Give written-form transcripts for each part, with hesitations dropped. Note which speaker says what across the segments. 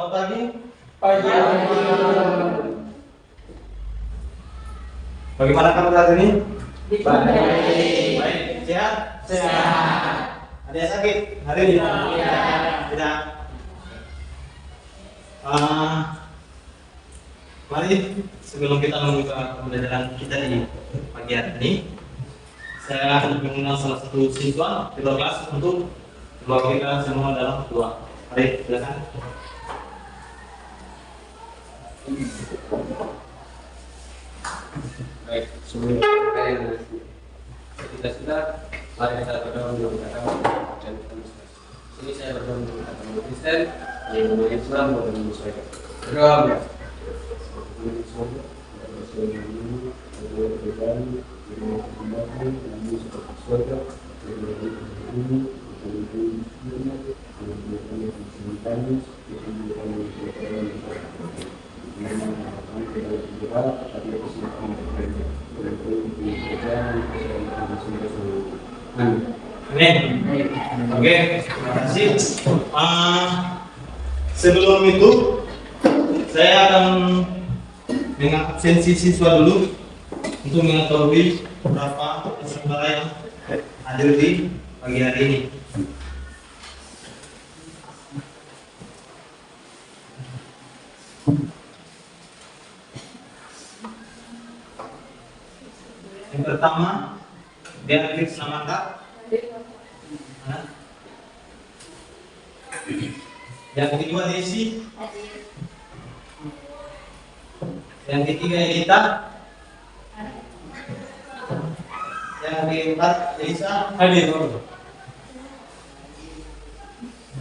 Speaker 1: Selamat pagi.
Speaker 2: Pagi.
Speaker 1: Bagaimana kamu saat ini?
Speaker 2: Baik.
Speaker 1: Baik. Sehat?
Speaker 2: Sehat.
Speaker 1: Ada yang sakit hari ini? Tidak. Mari sebelum kita membuka pembelajaran kita di pagi hari ini, saya akan mengundang salah satu siswa di kelas untuk membawa kita semua dalam doa. Mari, silakan.
Speaker 3: Baik, sebelum kita sudah mari kita berdoa dulu dan ini saya berdoa dulu kata Kristen yang memulai Islam dan Muslim. Berdoa ya.
Speaker 1: Amin. Oke, terima kasih. Sebelum itu, saya akan mengabsensi siswa dulu untuk mengetahui berapa peserta yang hadir di pagi hari ini. Yang pertama, Beatrix Samantha. Yang kedua Desi. Yang ketiga Elita. Yang keempat Elisa.
Speaker 2: Hadir.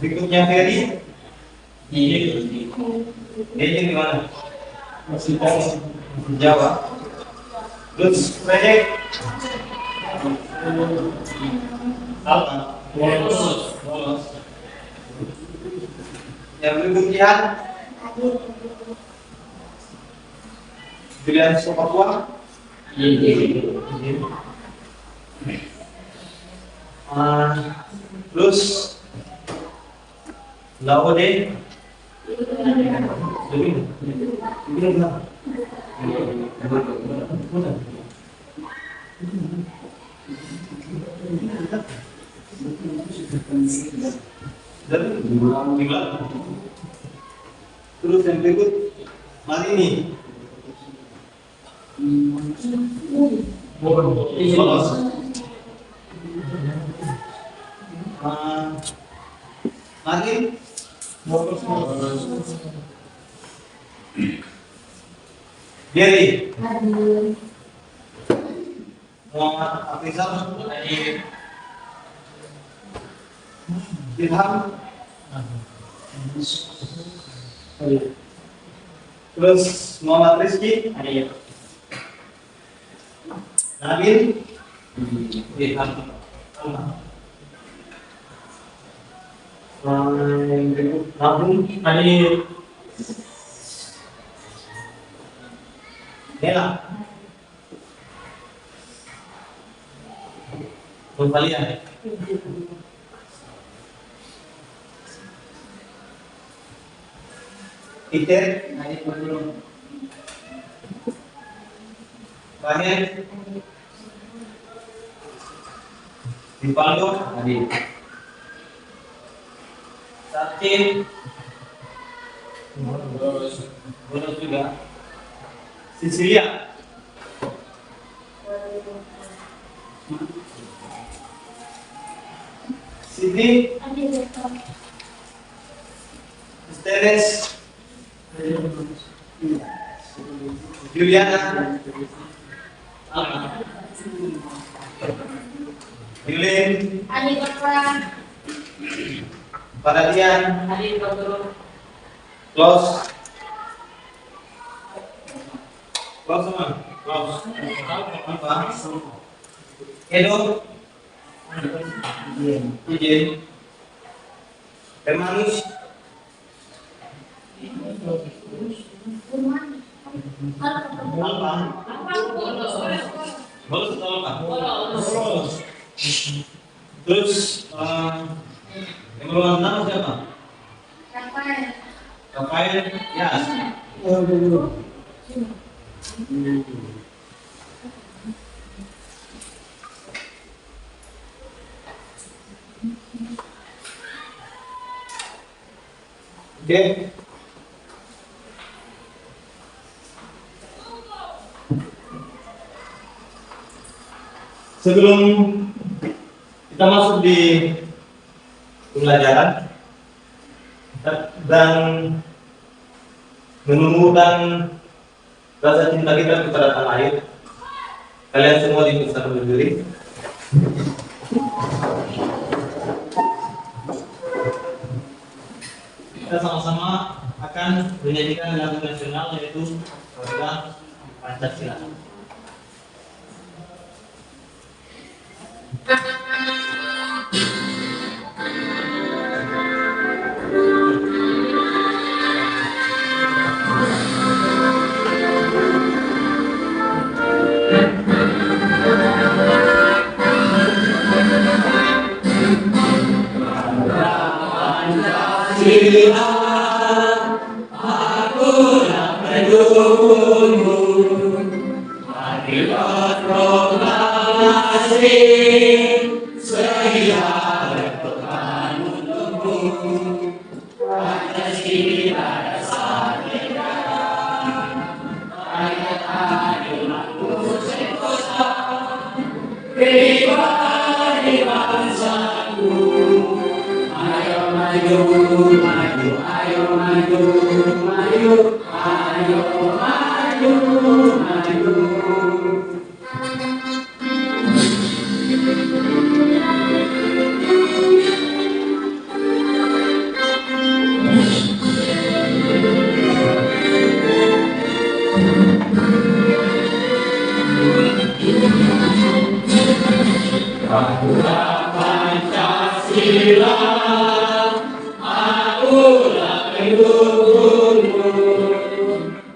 Speaker 1: Berikutnya Ferry.
Speaker 2: Iya.
Speaker 1: Dia di mana?
Speaker 2: Masih
Speaker 1: Jawa. Terus proyek Alma. Lolos. Yang berikutnya Julian Sopakwa. Terus Laode. Terus yang berikut Marini. Lolos. Marin. Jerry. Muhammad Afrizal. Ilham. Terus Muhammad Rizky. Nabil. Ilham. Nabung.
Speaker 2: Hadir.
Speaker 1: Nela. Kembalian. Iter. Bahir. Dipaldo. Satin. Bonus juga. Sicilia. Sydney. Esteres. Juliana. Yulin. Paradian. Close. Close sama. Close. Apa? Edo. Izin. Hermanus. Alpa. Bolos atau apa? Bolos. Terus yang berwarna siapa? Rafael Yas. Oke. Sebelum kita masuk di pembelajaran dan menumbuhkan rasa cinta kita kepada tanah air, kalian semua diminta berdiri. Kita sama-sama akan menyanyikan lagu nasional yaitu Garuda Pancasila.
Speaker 2: Pancasila, akulah pendukungmu. Marilah proklamasi, sedia berperan untukmu. Pancasila dasar negara, rakyat adil makmur sentosa, pribadi bangsaku. Ayo maju, maju, ayo maju, maju, ayo maju, maju. Akulah Pancasila, akulah pendukungmu.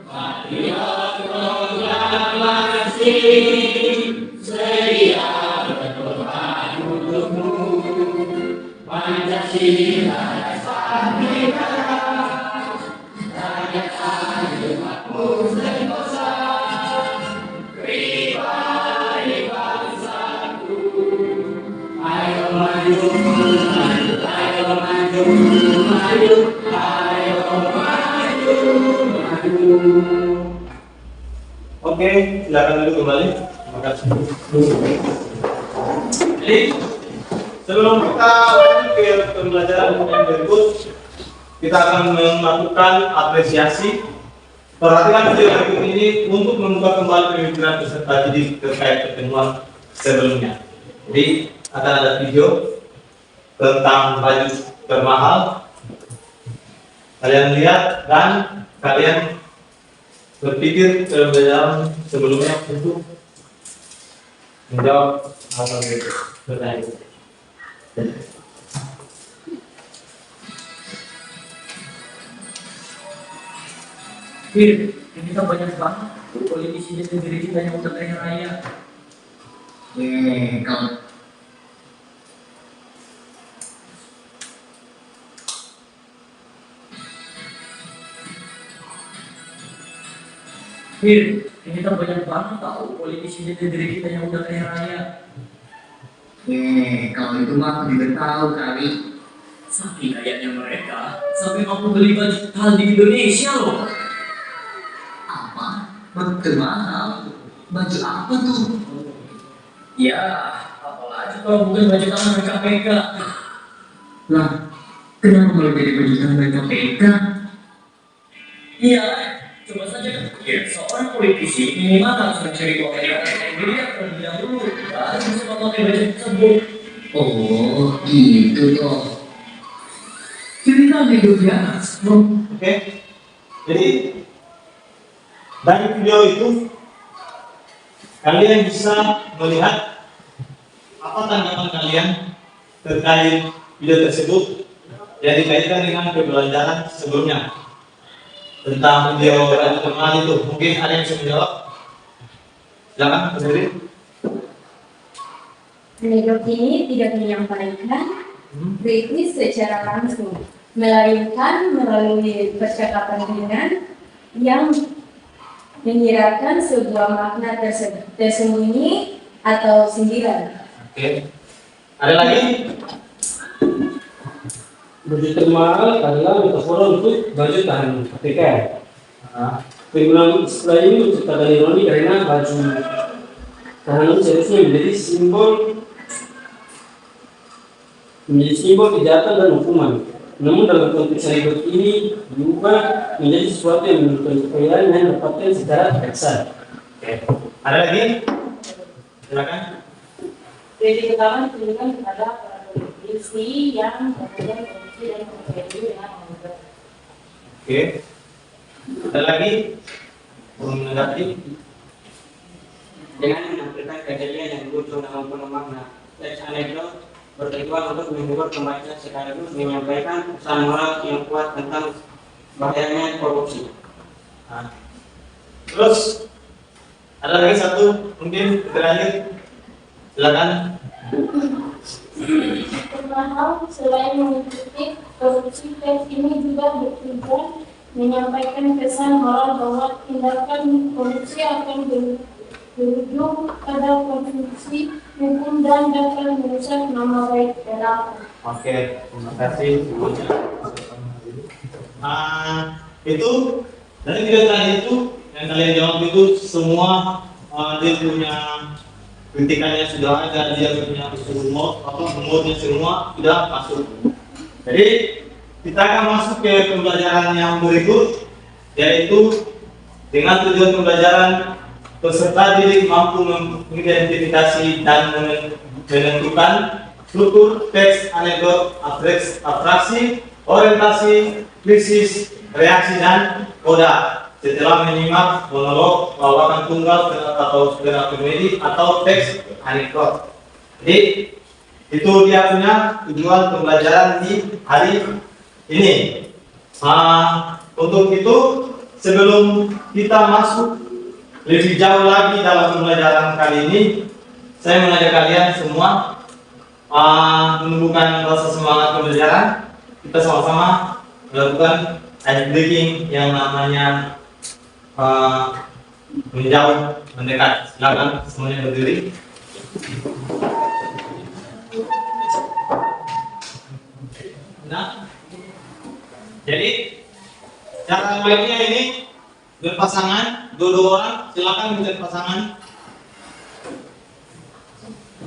Speaker 2: Marilah proklamasi, sedia berkorban untukmu. Pancasila dasar negara, rakyat adil makmur sentosa, pribadi bangsaku. Ayo maju, maju, ayo maju, maju, ayo maju, maju.
Speaker 1: Oke, silakan dulu kembali. Terima kasih. Jadi, sebelum kita lanjut ke pembelajaran yang berikut, kita akan melakukan apresiasi. Perhatikan video berikut ini untuk membuka kembali pemikiran peserta didik terkait pertemuan sebelumnya. Jadi, akan ada video tentang baju termahal. Kalian lihat dan kalian berpikir pembelajaran sebelumnya untuk menjawab hal-hal berikut. Bertanya.
Speaker 2: Ini kan banyak banget politisi di negeri kita yang udah kaya raya. Kalau ini kan banyak banget tahu politisi di negeri kita yang udah kaya raya.
Speaker 4: Kalau itu mah aku juga tahu kali.
Speaker 2: Saking kayaknya mereka sampai mampu beli baju mahal di Indonesia loh.
Speaker 4: Apa? Baju mahal? Baju apa tuh?
Speaker 2: Ya, apalagi kalau bukan baju tangan KPK.
Speaker 4: Lah, kenapa malah jadi baju tangan KPK?
Speaker 2: Iya, coba saja ya, seorang politisi minimal harus mencari uang negara miliar terlebih dahulu baru bisa memakai baju tersebut.
Speaker 4: Oh, gitu toh. Cerita hidupnya,
Speaker 1: Oke. Jadi dari video itu kalian bisa melihat apa tanggapan kalian terkait video tersebut yang dikaitkan dengan pembelajaran sebelumnya tentang video baju termahal itu. Mungkin ada yang bisa menjawab? Silakan, berdiri.
Speaker 5: Menurut ini tidak menyampaikan kritis secara langsung, melainkan melalui percakapan ringan yang menyiratkan sebuah makna tersembunyi atau sindiran.
Speaker 1: Oke. Ada lagi?
Speaker 3: Baju termal adalah metafora untuk baju tahan ketika penggunaan istilah ini menciptakan ironi karena baju tahanan seharusnya menjadi simbol kejahatan dan hukuman. Namun dalam konteks ribet ini diubah menjadi sesuatu yang menunjukkan kekayaan yang dapatkan secara paksa.
Speaker 1: Oke. Ada lagi? Silakan.
Speaker 5: Kritik utama ditujukan kepada para politisi yang kemudian korupsi dan korupsi dengan mengumpulkan.
Speaker 1: Oke. Ada lagi? Menanggapi?
Speaker 3: Dengan menampilkan kejadian yang muncul dalam penuh makna, teks anekdot bertujuan untuk menghibur pembaca sekaligus menyampaikan pesan moral yang kuat tentang bahayanya korupsi.
Speaker 1: Nah. Terus ada lagi satu mungkin terakhir, silakan.
Speaker 5: Padahal selain mengkritik korupsi, teks ini juga bertujuan menyampaikan pesan moral bahwa tindakan korupsi akan berujung pada konsumsi hukum dan dapat merusak nama baik daerah.
Speaker 1: Oke, terima kasih semuanya. Itu dari video tadi itu yang kalian jawab itu semua dia punya kritikannya sudah ada, dia punya umurnya semua sudah masuk. Jadi kita akan masuk ke pembelajaran yang berikut, yaitu dengan tujuan pembelajaran peserta didik mampu mengidentifikasi dan menentukan struktur teks anekdot, atraksi, orientasi, krisis, reaksi, dan koda setelah menyimak monolog, lawakan tunggal atau stand-up comedy atau teks anekdot. Jadi itu dia punya tujuan pembelajaran di hari ini. Untuk itu sebelum kita masuk lebih jauh lagi dalam pembelajaran kali ini, saya mengajak kalian semua menumbuhkan rasa semangat pembelajaran. Kita sama-sama melakukan ice breaking yang namanya menjauh, mendekat. Silakan semuanya berdiri. Nah, jadi cara mainnya ini berpasangan, dua orang, silakan menjadi pasangan.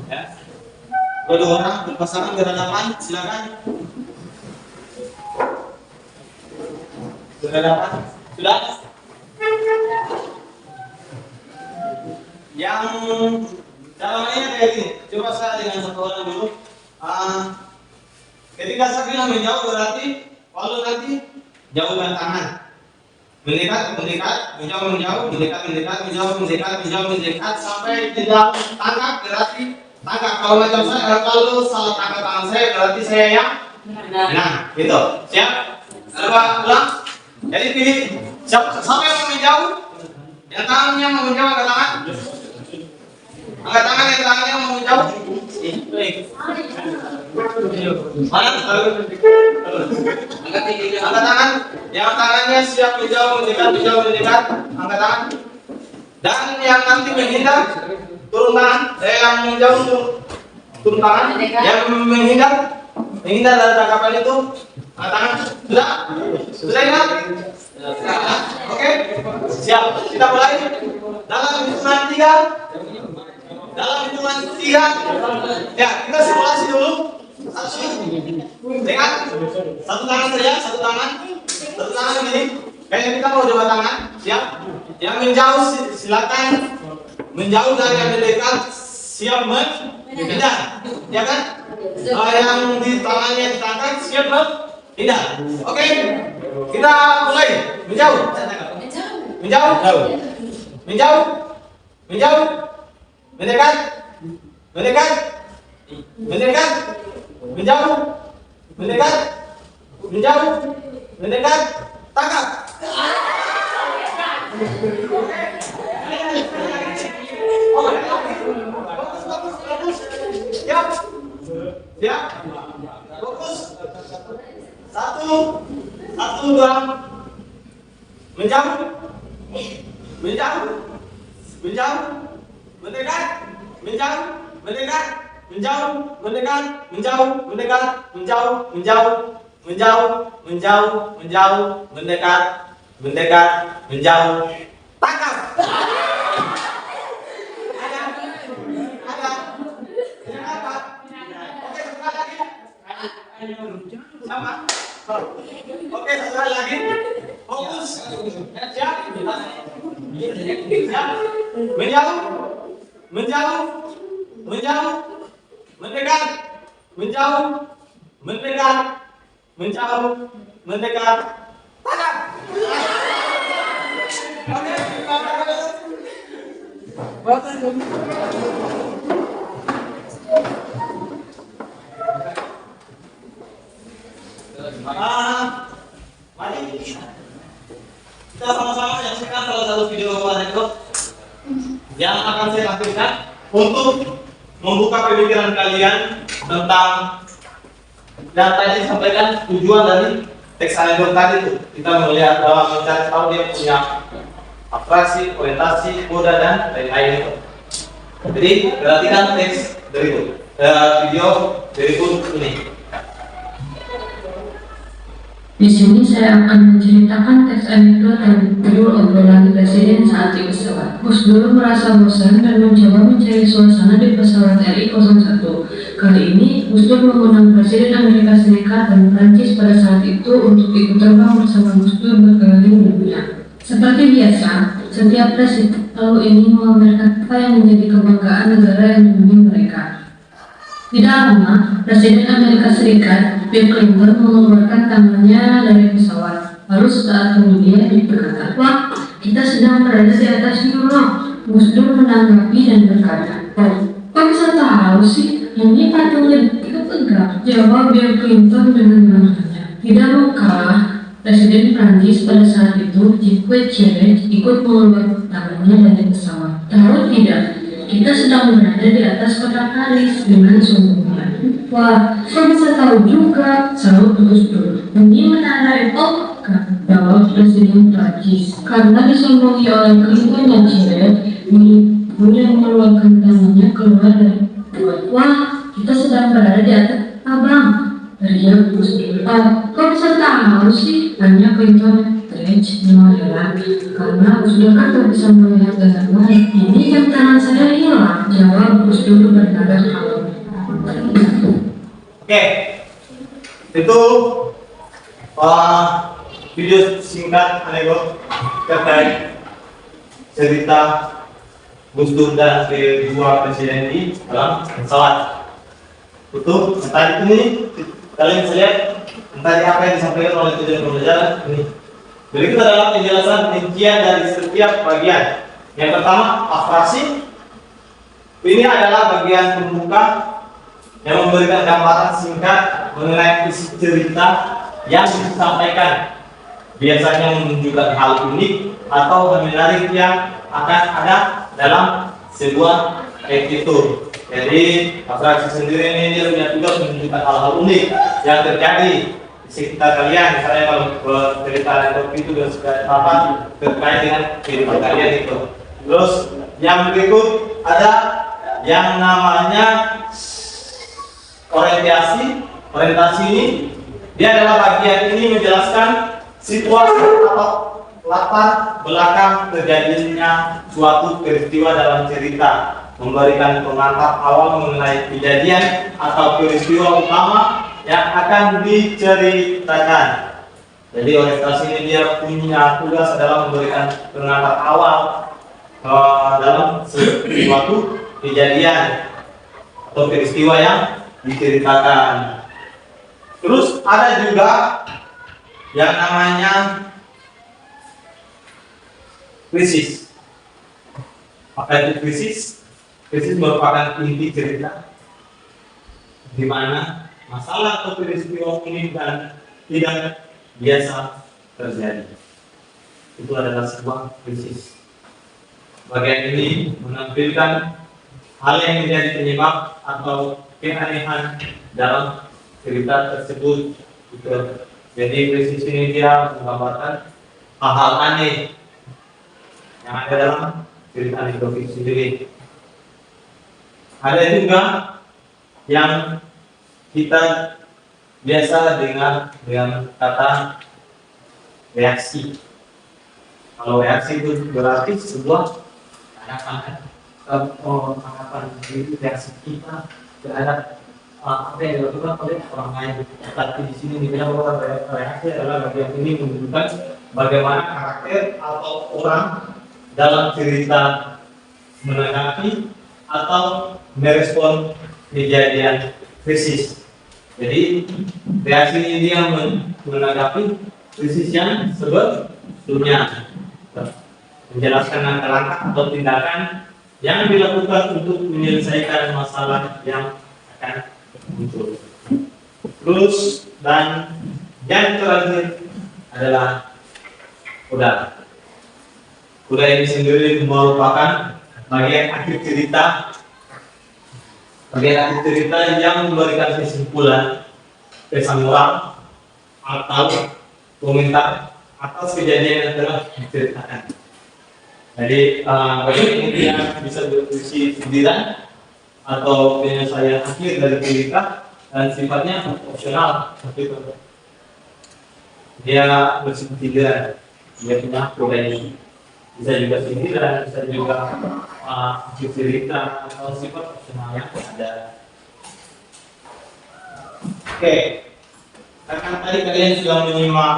Speaker 1: Ya. Dua orang berpasangan berhadapan, silakan. Berhadapan, sudah? Yang cara mainnya kayak gini. Coba saya dengan satu orang dulu. Ketika saya bilang menjauh berarti kalau nanti jauhkan tangan. Mendekat, menjauh, mendekat sampai tidak tangkap berarti tangkap. Kalau macam saya, kalau salah tangkap tangan saya berarti saya yang nah, gitu. Siap? Coba ulang. Jadi pilih siapa yang mau menjauh? Yang tangannya mau menjauh, angkat tangan. Angkat tangan yang tangannya mau menjauh. Mana? Angkat tangan. Yang tangannya siap menjauh, mendekat. Angkat tangan. Dan yang nanti menghindar, turun tangan. Yang menjauh turun tangan. Yang menghindar dari tangkapan itu, angkat tangan. Sudah? Sudah ingat? Oke. Siap. Kita mulai. Dalam hitungan 3. Ya, kita simulasi dulu. Dengan satu tangan saja, satu tangan begini. Kayak kita mau coba tangan, siap? Yang menjauh silakan menjauh, dan yang mendekat siap menghindar, ya kan? Yang di tangannya ditangkap siap menghindar. Oke, kita mulai menjauh, mendekat, mendekat, tangkap. Siap. Fokus. 1, menjauh, menjauh, menjauh, mendekat, menjauh, mendekat, menjauh, mendekat, menjauh, mendekat, menjauh, menjauh, menjauh, menjauh, menjauh, mendekat, mendekat, menjauh, tangkap. Ada, ada, oke, sebentar lagi. Sama. Oke, sebentar lagi. Fokus. Siap. Siap. Menjauh, menjauh, menjauh, mendekat, menjauh, mendekat, menjauh, mendekat, tangkap. Mari kita sama-sama menyaksikan salah satu video anekdot yang akan saya tampilkan untuk membuka pemikiran kalian tentang yang tadi disampaikan. Tujuan dari teks anekdot tadi itu kita melihat bahwa mencari tahu dia punya atraksi, orientasi, koda dan lain-lain itu. Jadi perhatikan teks berikut, video berikut ini.
Speaker 6: Di sini saya akan menceritakan teks anekdot yang judul obrolan presiden saat di pesawat. Gus Dur merasa bosan dan mencoba mencari suasana di pesawat RI-01. Kali ini Gus Dur mengundang Presiden Amerika Serikat dan Prancis pada saat itu untuk ikut terbang bersama Gus Dur berkeliling dunia. Seperti biasa, setiap presiden selalu ingin memamerkan apa yang menjadi kebanggaan negara yang dibimbing mereka. Tidak lama, Presiden Amerika Serikat Bill Clinton mengeluarkan tangannya dari pesawat. Lalu sesaat kemudian dia berkata, "Wah, kita sedang berada di atas New York." Gus Dur menanggapi dan berkata, "Oh, kok bisa tahu sih? Ini patungnya tegak," jawab Bill Clinton dengan bertanya. Tidak kalah, Presiden Prancis pada saat itu, Jacques Chirac, ikut mengeluarkan tangannya dari pesawat. Tahu tidak? Kita sedang berada di atas kota Paris dengan sombongnya. "Wah, kok bisa tahu juga?" sahut Gus Dur. "Ini menara Eiffel," jawab Presiden Prancis. Karena disombongi oleh Clinton dan Chirac, yang mengeluarkan tangannya keluar dari pesawat. "Wah, kita sedang berada di atas abang," teriak Gus Dur. "Oh, kok bisa tahu sih?" tanya Clinton. Dengan heran, karena Gus Dur kan tak bisa melihat dengan baik. "Ini jam tangan saya hilang," jawab Gus Dur bernada kalem.
Speaker 1: Oke, itu video singkat anekdot terkait cerita Gus Dur dan kedua presiden di dalam pesawat. Untuk tadi ini kalian bisa lihat tadi apa yang disampaikan oleh tujuan pembelajaran ini. Berikut adalah penjelasan rincian dari setiap bagian. Yang pertama, atraksi. Ini adalah bagian pembuka yang memberikan gambaran singkat mengenai isi cerita yang disampaikan. Biasanya menunjukkan hal unik atau menarik yang akan ada dalam sebuah episode. Jadi, atraksi sendiri ini juga menunjukkan hal-hal unik yang terjadi sekitar kalian. Misalnya kalau cerita anekdot itu sudah apa terkait dengan kehidupan kalian itu. Terus yang berikut ada yang namanya orientasi ini dia adalah bagian ini menjelaskan situasi atau latar belakang terjadinya suatu peristiwa dalam cerita, memberikan pengantar awal mengenai kejadian atau peristiwa utama yang akan diceritakan. Jadi orientasi ini dia punya tugas adalah memberikan pengantar awal dalam suatu kejadian atau peristiwa yang diceritakan. Terus ada juga yang namanya krisis. Apa itu krisis? Krisis merupakan inti cerita di mana masalah atau peristiwa unik dan tidak biasa terjadi. Itu adalah sebuah krisis. Bagian ini menampilkan hal yang menjadi penyebab atau keanehan dalam cerita tersebut. Jadi krisis ini dia menggambarkan hal-hal aneh yang ada dalam cerita anekdotik sendiri. Ada juga yang kita biasa dengar dengan kata reaksi. Kalau reaksi itu berarti sebuah tanggapan, itu reaksi kita terhadap apa yang dilakukan oleh orang lain. Tapi di sini dibilang bahwa reaksi adalah bagian ini menunjukkan bagaimana karakter atau orang dalam cerita menanggapi atau merespon kejadian krisis. Jadi reaksi ini yang menanggapi krisis yang sebelumnya, menjelaskan langkah-langkah atau tindakan yang dilakukan untuk menyelesaikan masalah yang akan muncul. Terus dan yang terakhir adalah kuda. Kuda ini sendiri merupakan bagian akhir cerita, yang memberikan kesimpulan, pesan moral atau komentar atas kejadian yang telah diceritakan. Jadi bagian ini yang bisa berfungsi sindiran atau penyelesaian akhir dari cerita dan sifatnya opsional. Dia bersifat sindiran, dia punya kuda ini. Bisa juga sindiran, bisa juga cerita atau sifat opsional yang ada. Oke, karena tadi kalian sudah menyimak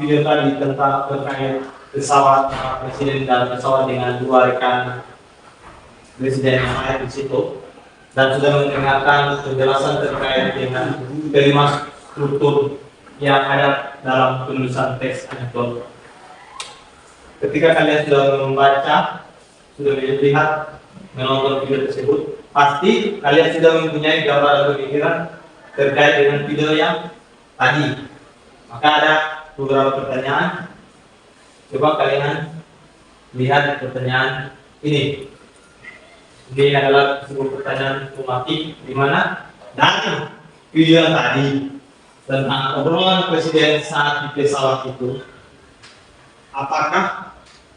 Speaker 1: video tadi tentang terkait pesawat presiden dan pesawat dengan dua rekan presiden yang lain di situ, dan sudah mendengarkan penjelasan terkait dengan kelima struktur yang ada dalam penulisan teks anekdot. Ketika kalian sudah membaca, sudah melihat, menonton video tersebut, pasti kalian sudah mempunyai gambaran atau pemikiran terkait dengan video yang tadi. Maka ada beberapa pertanyaan. Coba kalian lihat pertanyaan ini. Ini adalah sebuah pertanyaan otomatis di mana dari video yang tadi tentang obrolan presiden saat di pesawat itu, apakah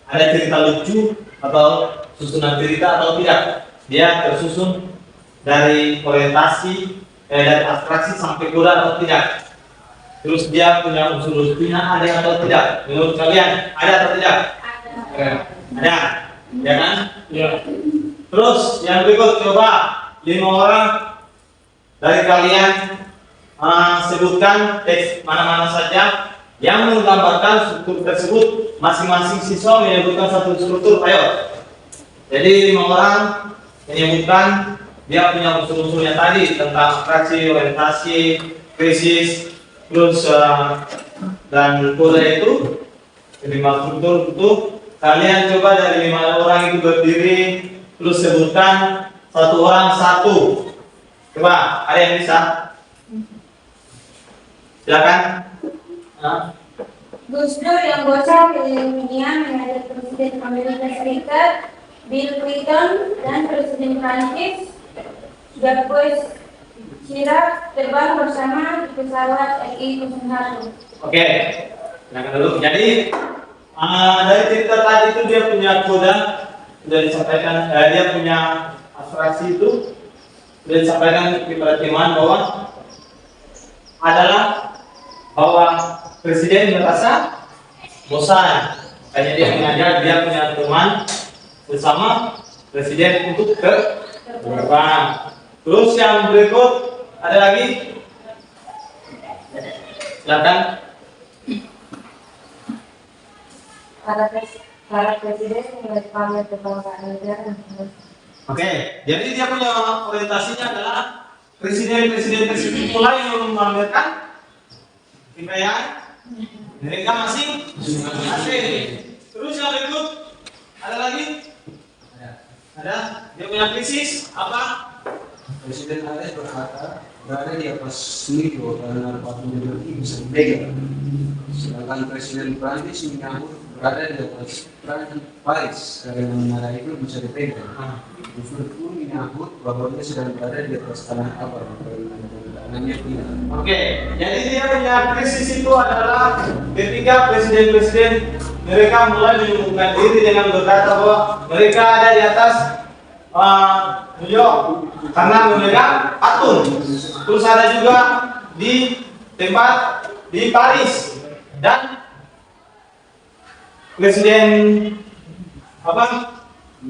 Speaker 1: ada cerita lucu atau susunan cerita atau tidak? Dia tersusun dari orientasi, dari abstraksi sampai kuda atau tidak? Terus dia punya unsur lucunya ada atau tidak? Menurut kalian ada atau tidak? Ada, ya kan? Ya. Terus yang berikut, coba 5 orang dari kalian sebutkan teks mana-mana saja yang menggambarkan struktur tersebut. Masing-masing siswa menyebutkan satu struktur. Ayo. Jadi 5 orang menyebutkan dia punya unsur-unsurnya tadi tentang abstraksi, orientasi, krisis, terus dan kode itu 5 struktur itu. Kalian coba dari 5 orang itu berdiri, terus sebutkan satu orang satu. Coba, ada yang bisa? Silakan.
Speaker 5: Gus Dur yang bocah milenial menghadap Presiden Amerika Serikat Bill Clinton dan Presiden Prancis Jacques Chirac terbang bersama di pesawat RI-01.
Speaker 1: Oke, silakan dulu. Jadi dari cerita tadi itu dia punya kode, sudah disampaikan, dia punya abstraksi itu sudah disampaikan kepada teman bahwa presiden merasa bosan, hanya dia mengajak dia punya teman bersama presiden untuk terbang. Terus yang berikut ada lagi, silakan.
Speaker 5: Para presiden yang pamer kebanggaan negara.
Speaker 1: Oke, jadi dia punya orientasinya adalah presiden-presiden tersebut mulai memamerkan kekayaan mereka masing-masing. Terus yang berikut ada lagi? Ada. Dia punya krisis apa?
Speaker 3: Presiden AS berada di atas micro karena patung demokrasi bisa dipegang. Sedangkan Presiden Prancis menyambut berada di atas Paris karena menara itu bisa dipegang. Unsur pun menyangkut bahwa dia sedang berada di atas tanah abang. Tanahnya tidak.
Speaker 1: Oke, jadi dia punya krisis itu adalah ketika presiden-presiden mereka mulai menemukan diri dengan berkata bahwa mereka ada di atas New York karena memegang patung. Terus ada juga di tempat di Paris dan presiden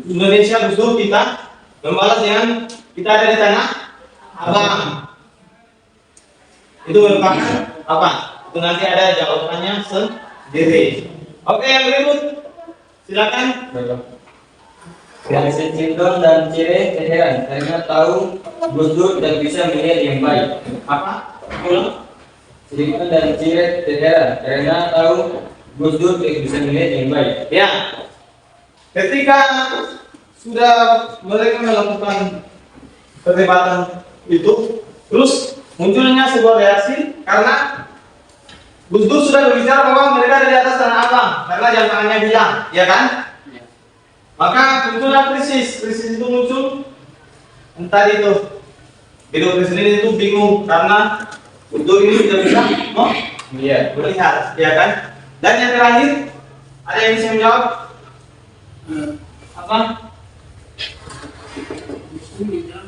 Speaker 1: Indonesia Gus Dur kita membalas dengan kita ada di tanah abang. Itu merupakan apa? Itu nanti ada jawabannya sendiri. Oke, yang berikut silakan.
Speaker 7: Yang Sintong dan Cire heran karena tahu Gus Dur tidak bisa melihat yang baik.
Speaker 1: Apa? Ulang.
Speaker 7: Sintong dan Cire heran karena tahu Gus Dur tidak bisa melihat yang baik.
Speaker 1: Ya. Ketika sudah mereka melakukan perdebatan itu, terus munculnya sebuah reaksi karena Gus Dur sudah berbicara bahwa mereka ada di atas tanah abang karena jam tangannya bilang, ya kan? Maka muncullah krisis itu muncul entah itu kedua presiden itu bingung karena Gus Dur ini tidak bisa melihat, ya kan? Dan yang terakhir ada yang bisa menjawab apa?
Speaker 3: Ini jam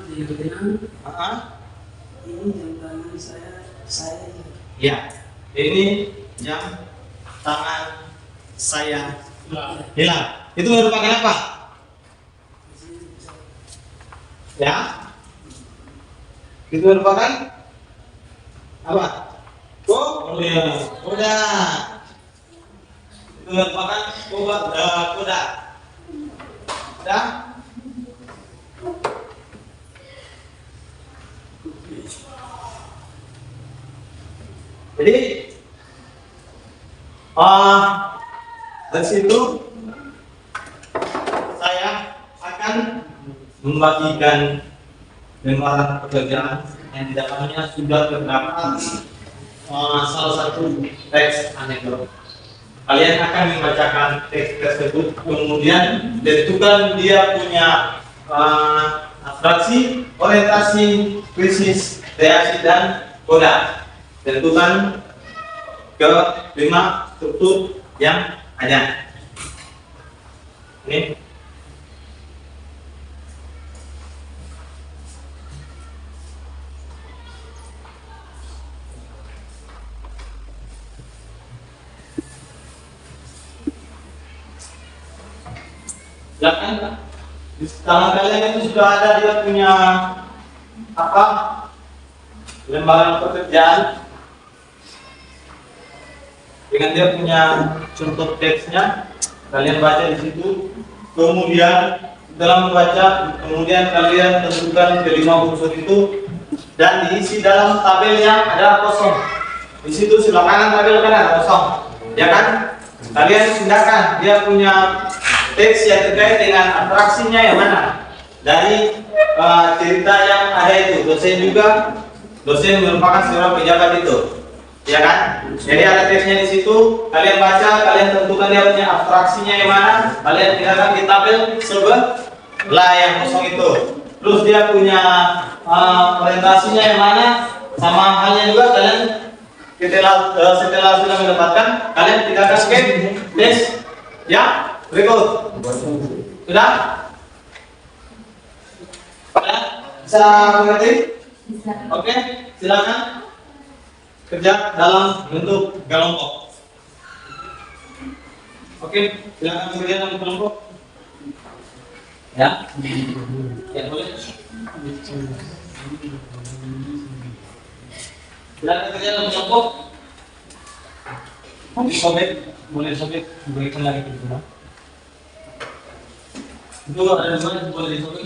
Speaker 3: tangan saya.
Speaker 1: Ya, ini jam tangan saya hilang. Itu merupakan apa? Ya, itu merupakan apa? Koda. Itu merupakan koda. Ya. Jadi dari situ saya akan membagikan lembaran pekerjaan yang di dalamnya sudah terdapat salah satu teks anekdot. Kalian akan membacakan teks tersebut, kemudian tentukan dia punya abstraksi, orientasi, krisis, reaksi, dan koda. Tentukan ke 5 struktur yang ada. Ini. Silakan. Di tangan kalian itu sudah ada dia punya apa? Lembaran pekerjaan. Dengan dia punya contoh teksnya, kalian baca di situ. Kemudian dalam membaca, kemudian kalian tentukan kelima unsur itu dan diisi dalam tabel yang ada kosong. Di situ sebelah kanan tabel kan ada kosong, ya kan? Kalian pindahkan dia punya teks yang terkait dengan atraksinya yang mana dari cerita yang ada itu. Dosen merupakan seorang pejabat itu. Ya kan? Jadi ada teksnya di situ, kalian baca, kalian tentukan dia punya abstraksinya yang mana, kalian tinggalkan di tabel sebelah yang kosong itu. Terus dia punya orientasinya yang mana, sama halnya juga kalian setelah sudah mendapatkan, kalian tinggalkan ke teks yang berikut. Sudah? Bisa mengerti? Oke, silakan. Kerja dalam bentuk kelompok. Oke, silakan kerja dalam kelompok. Ya, ya boleh. Silakan kerja dalam kelompok. Boleh sobek, berikan lagi ke sana. Itu ada mana boleh disobek?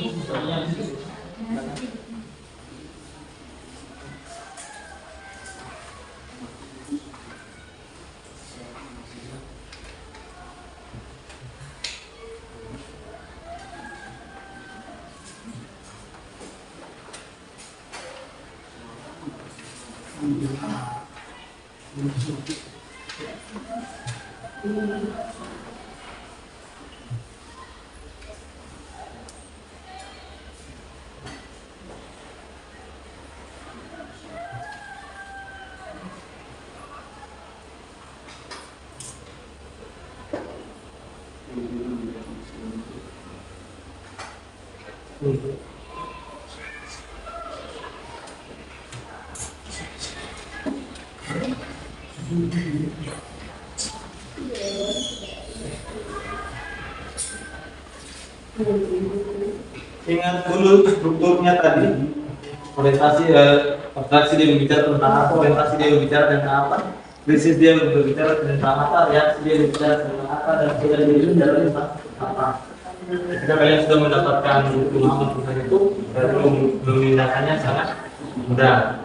Speaker 1: Ingat dulu strukturnya tadi. Orientasi, abstraksi dia berbicara tentang apa, orientasi dia berbicara tentang apa, krisis dia berbicara tentang apa, reaksi dia berbicara tentang apa, dan sudah dia berbicara tentang apa. Jika kalian sudah mendapatkan pemahaman tentang itu, memindahkannya sangat mudah.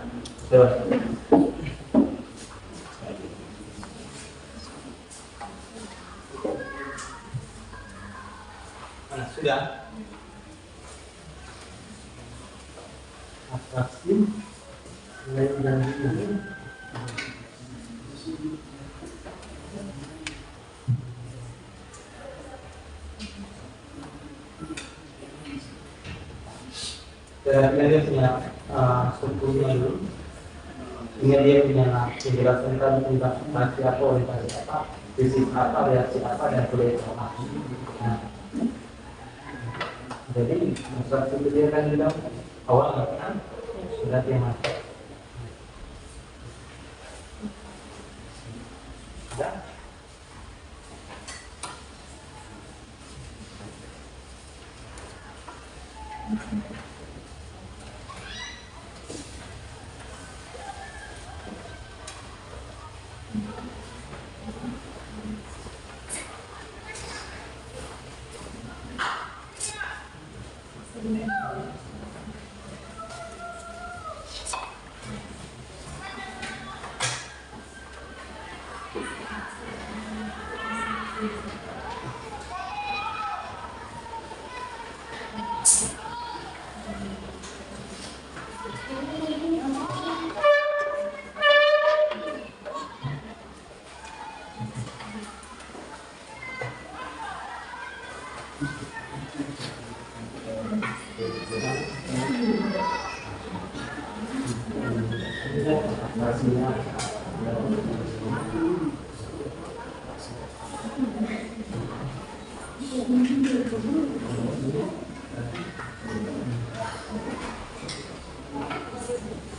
Speaker 1: Nah, sudah. Abstraksi mulai dari ini. Dia punya strukturnya dulu, sehingga dia punya penjelasan tentang abstraksi apa, orientasi apa, krisis apa, reaksi apa, dan sebagainya. Nah, jadi abstraksi itu dia kan bilang awal kan sudah dia masuk. Ya.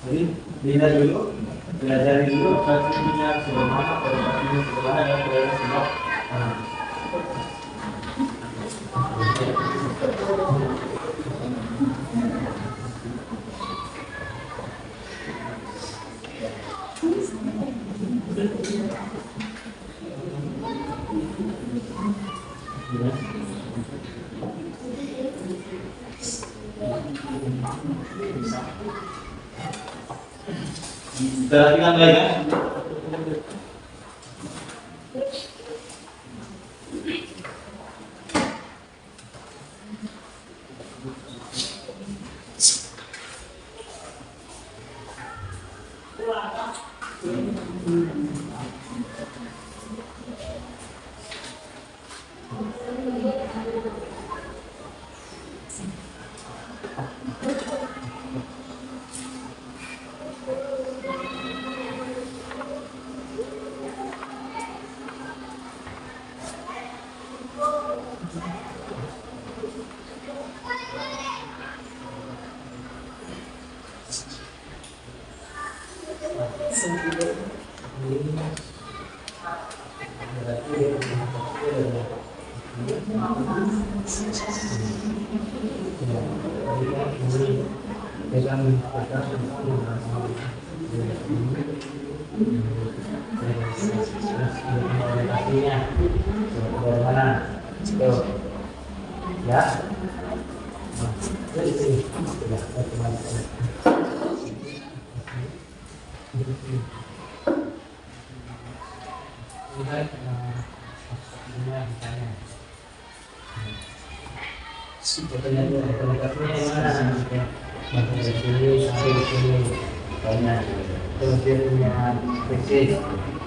Speaker 1: Jadi lihat dulu, pelajari dulu abstraksinya sebagaimana, orientasinya sebagaimana, dan sebagainya semua. Perhatikan baik ya.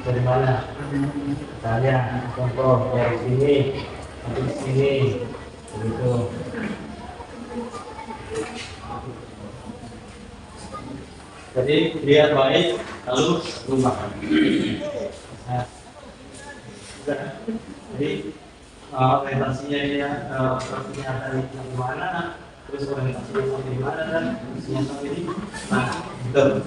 Speaker 1: Dari mana? Misalnya contoh dari sini sampai di sini, begitu. Jadi lihat baik, lalu rumah. Nah, jadi orientasinya dia, orientasinya dari mana? terus orientasinya sampai di mana dan fungsinya sampai di mana. Betul.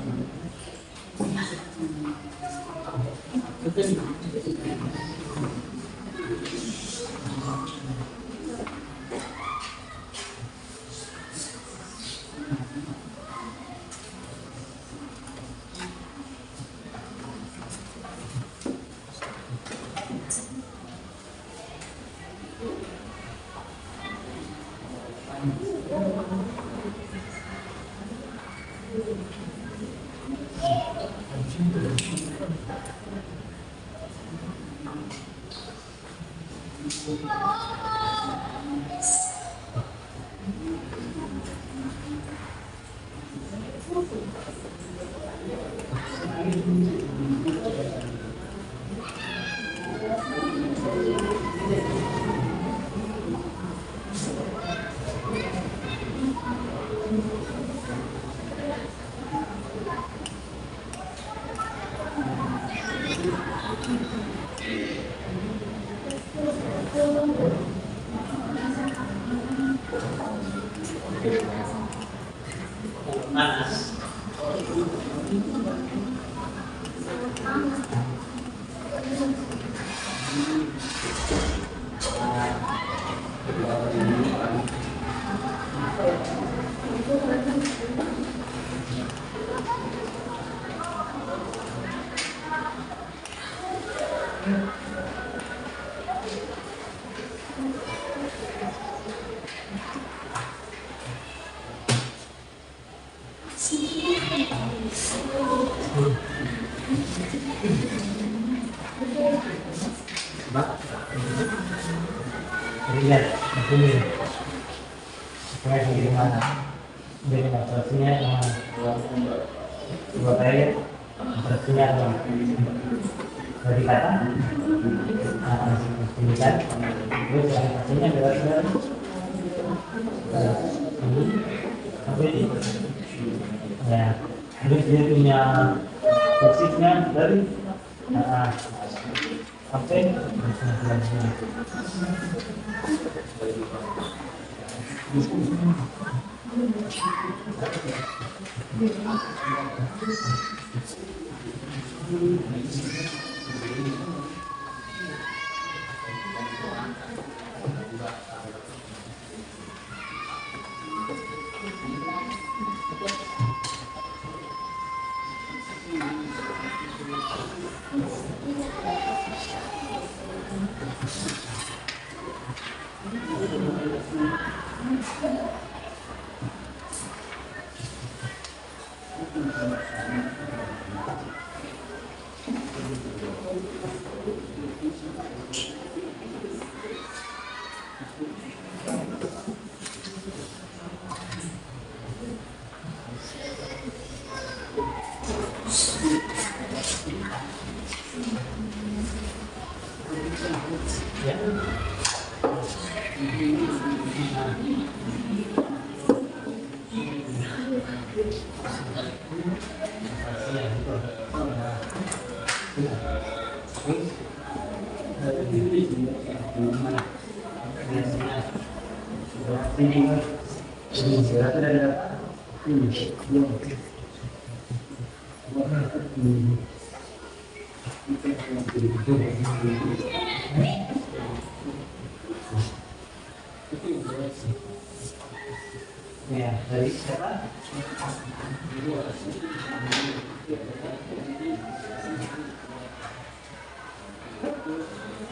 Speaker 1: Panas.
Speaker 3: Lihat ini supaya bagaimana dari operasinya dua kali operasinya dari kata ini kan terus yang pastinya adalah ini sampai ini ya terus dia punya posisinya dari sampai ya dari siapa?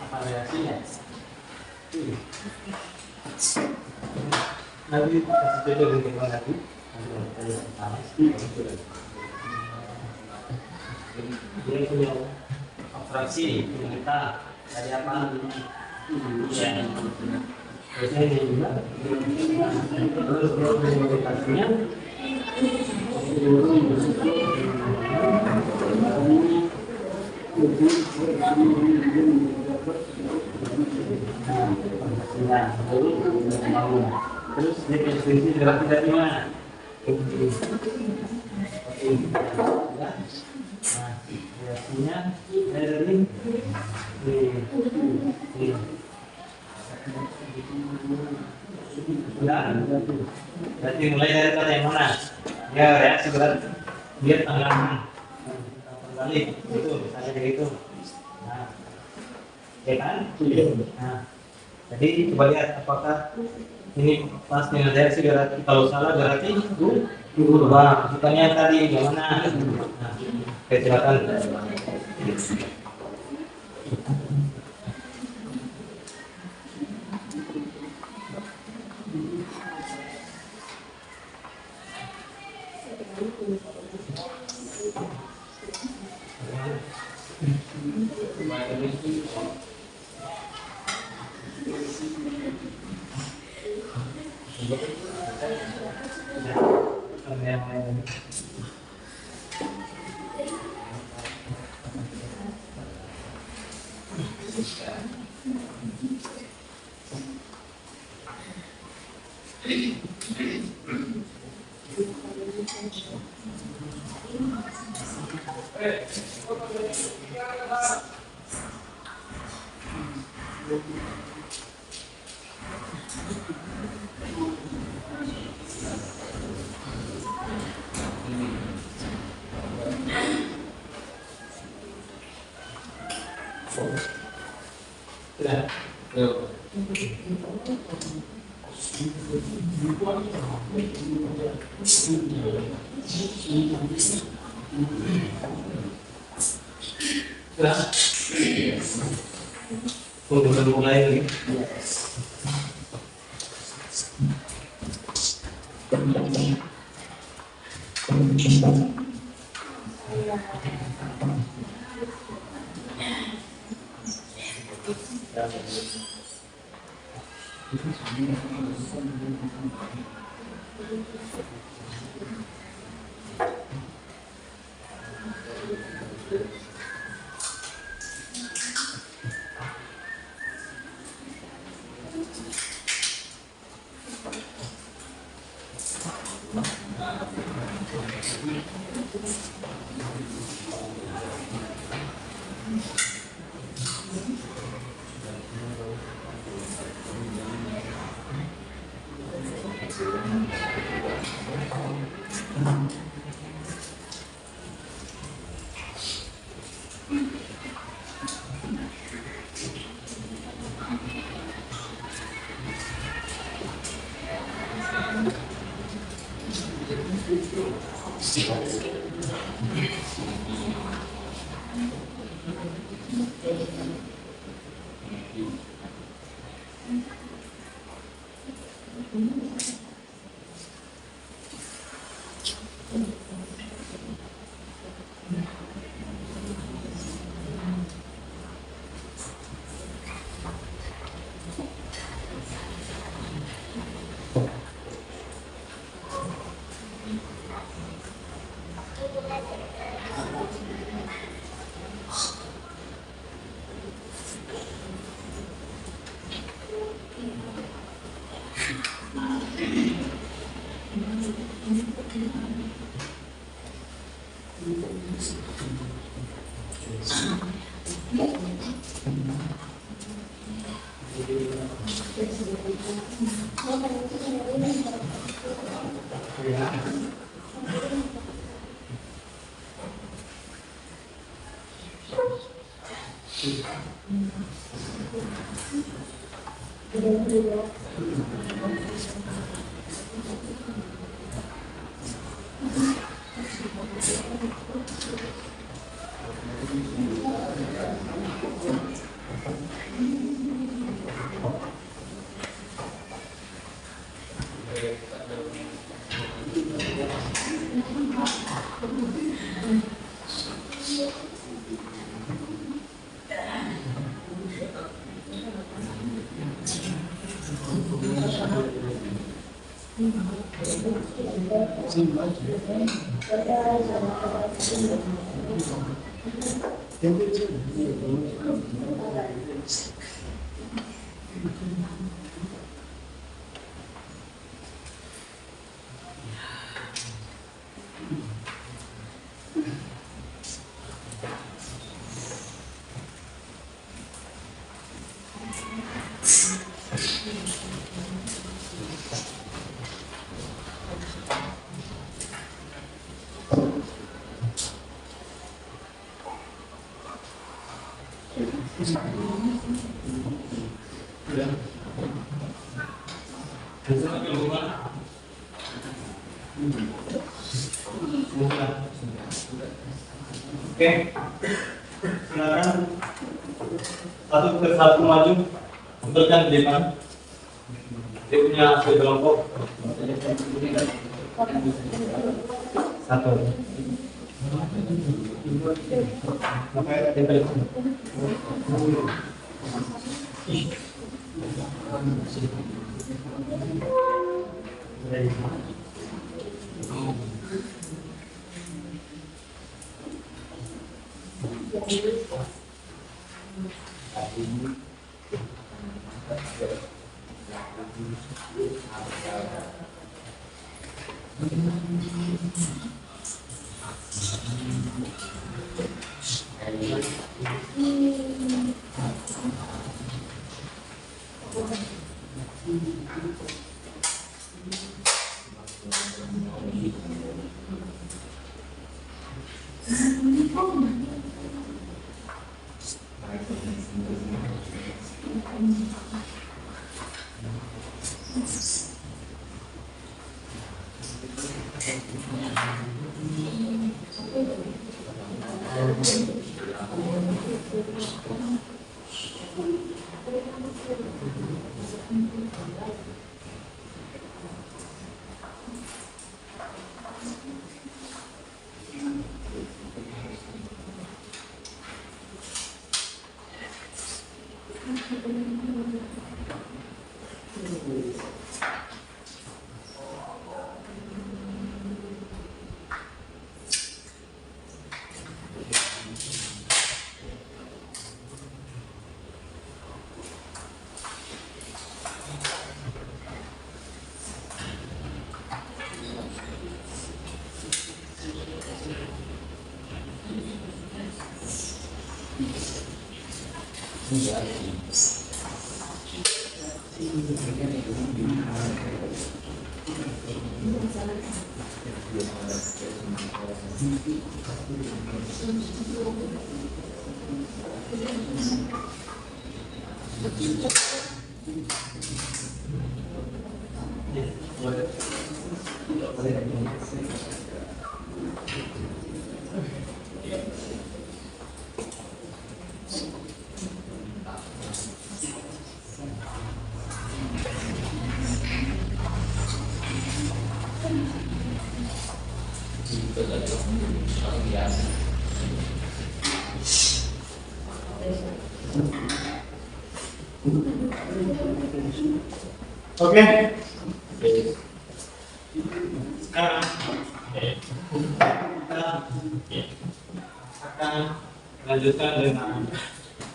Speaker 3: Apa reaksinya? Nanti kasih jodoh dengan lagi. Dia punya abstraksi kita dari apa? Ya. Biasanya dia juga terus implementasinya terus dia definisi gerak tidak di mana? Nah, reaksinya dari ini.
Speaker 1: Sudah. Berarti mulai dari kata yang mana? Ya reaksi berat dia tangan balik itu misalnya kayak gitu. Nah, ya kan? Nah, jadi coba lihat apakah ini pas dengan reaksi berarti kalau salah berarti berubah. Bukannya tadi yang mana? Nah, oke, silakan. Udah mulai lagi. Oke, silakan satu persatu maju, putarkan ke depan. Dia punya hasil kelompok. Satu. Oke. Sekarang kita akan lanjutkan dengan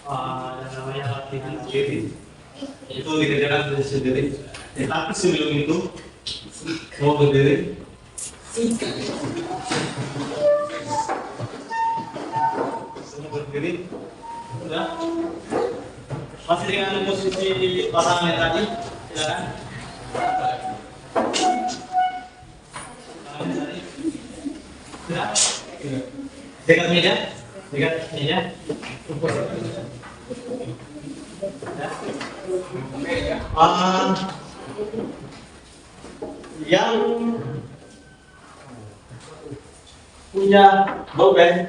Speaker 1: yang namanya latihan sendiri. Itu dikerjakan sendiri. Tetapi sebelum itu mau berdiri. Semua berdiri. Sudah. Masih dengan posisi pasangan yang tadi, silakan. Sudah. Dekat meja, dekat meja. Yang punya bolpen,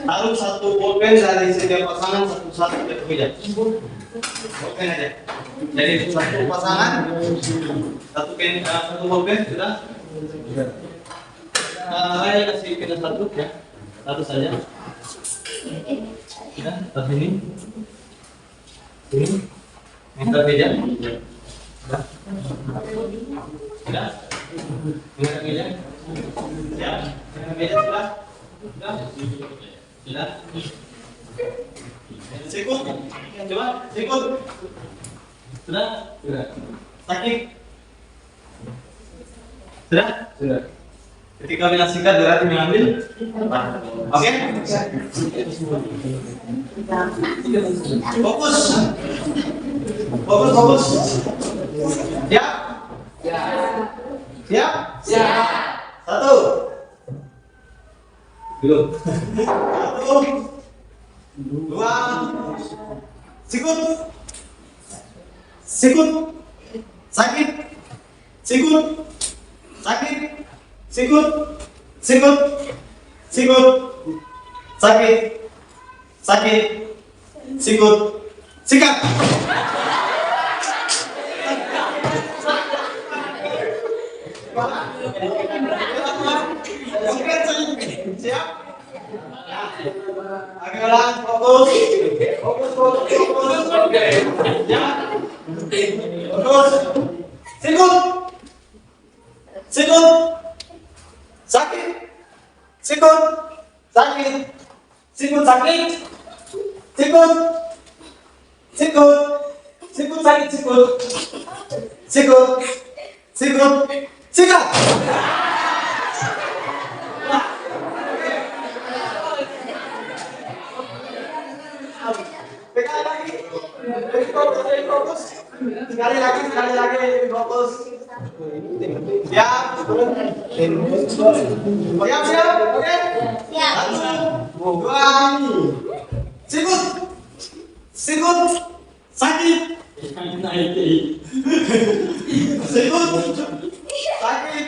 Speaker 1: taruh satu bolpen dari setiap pasangan satu ke meja. Bolpen aja. Jadi satu pasangan, satu bolpen sudah. Saya kasih kita satu ya, satu saja. Ya, tas ini, meter meja. Sudah, meter meja. Ya, meter meja sudah. Sudah. Sikut, coba sikut. Sudah. Sakit. Sudah. Ketika bilang singkat berarti mengambil. Oke? Fokus. Siap? Satu. Belum. Satu. Dua. Sikut. Sakit. sikut, sakit, sikut, sikut, sikut, sakit, sakit, sikut, sikat. Siap? Oke, ulang, fokus. Fokus, fokus, fokus. Ya. Fokus. Sikut. Sikut. Sakit. Sikut. Sakit. Sikut sakit. Sikut. Sikut. Sikut sakit, sikut. Sikut. Sikut. Sikat. Sekali lagi, fokus. Sekali lagi, fokus. Siap, siap, oke?
Speaker 5: Siap.
Speaker 1: 1, 2, sikut, sikut, sakit, sikut, sakit,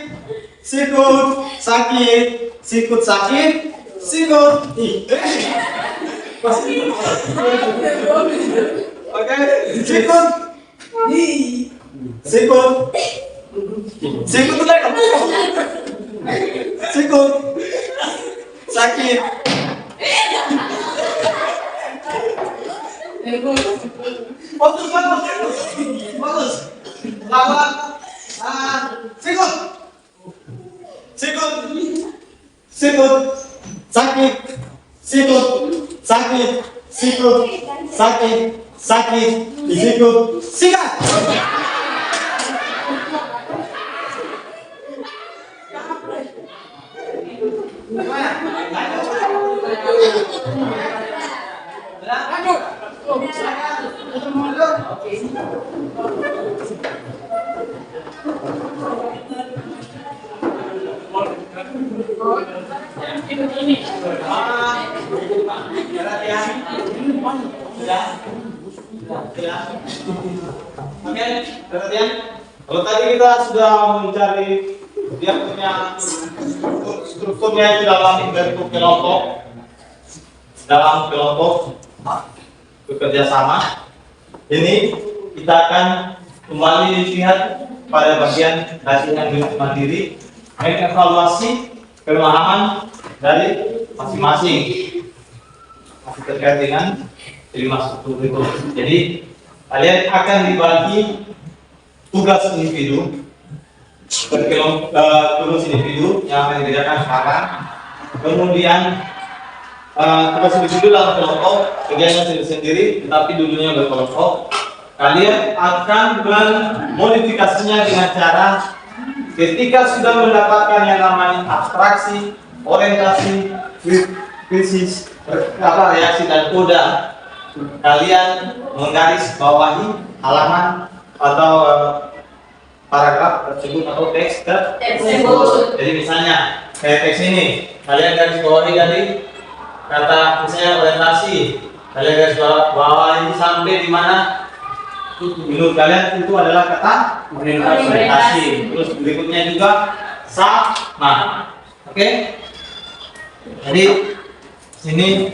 Speaker 1: sikut, sakit, sikut, sakit, sikut. Oke, sikut, sikut, sikut lagi, sikut, sakit, fokus, fokus, lawan, sikut, sikut, sikut, sakit, sikut, sakit, sikut, sakit, sakit, sikut, sikat. Oke, perhatian. Kalau tadi kita sudah mencari dia punya strukturnya itu dalam bentuk kelompok, bekerja sama. Ini kita akan kembali lihat pada bagian latihan hidup mandiri, mengevaluasi pemahaman dari masing-masing masih terkait dengan lima struktur itu. Jadi kalian akan dibagi tugas individu tugas individu yang akan dikerjakan sekarang. Kemudian tugas individu dalam kelompok kegiatan sendiri, tetapi dulunya berkelompok. Kalian akan memodifikasinya dengan cara ketika sudah mendapatkan yang namanya abstraksi, orientasi, krisis, reaksi dan koda, kalian menggaris bawahi halaman atau paragraf tersebut atau teks tersebut. Jadi misalnya kayak teks ini, kalian garis bawahi dari kata misalnya orientasi, kalian garis bawahi sampai di mana menurut kalian itu adalah kata orientasi. Terus berikutnya juga sama. Oke? Jadi sini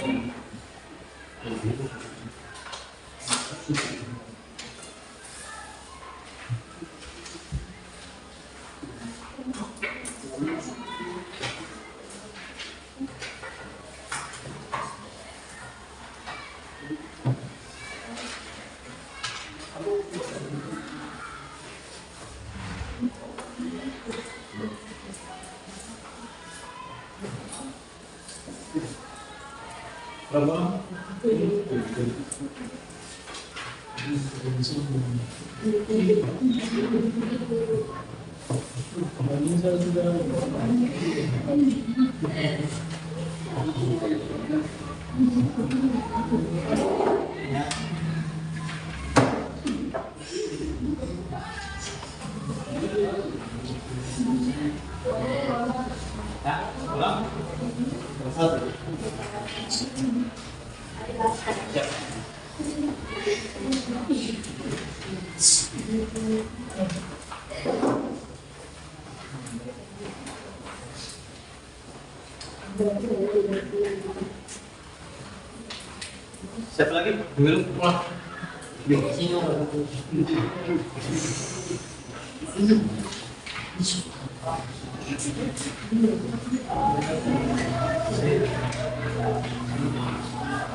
Speaker 1: Siapa lagi? Dulu pulang.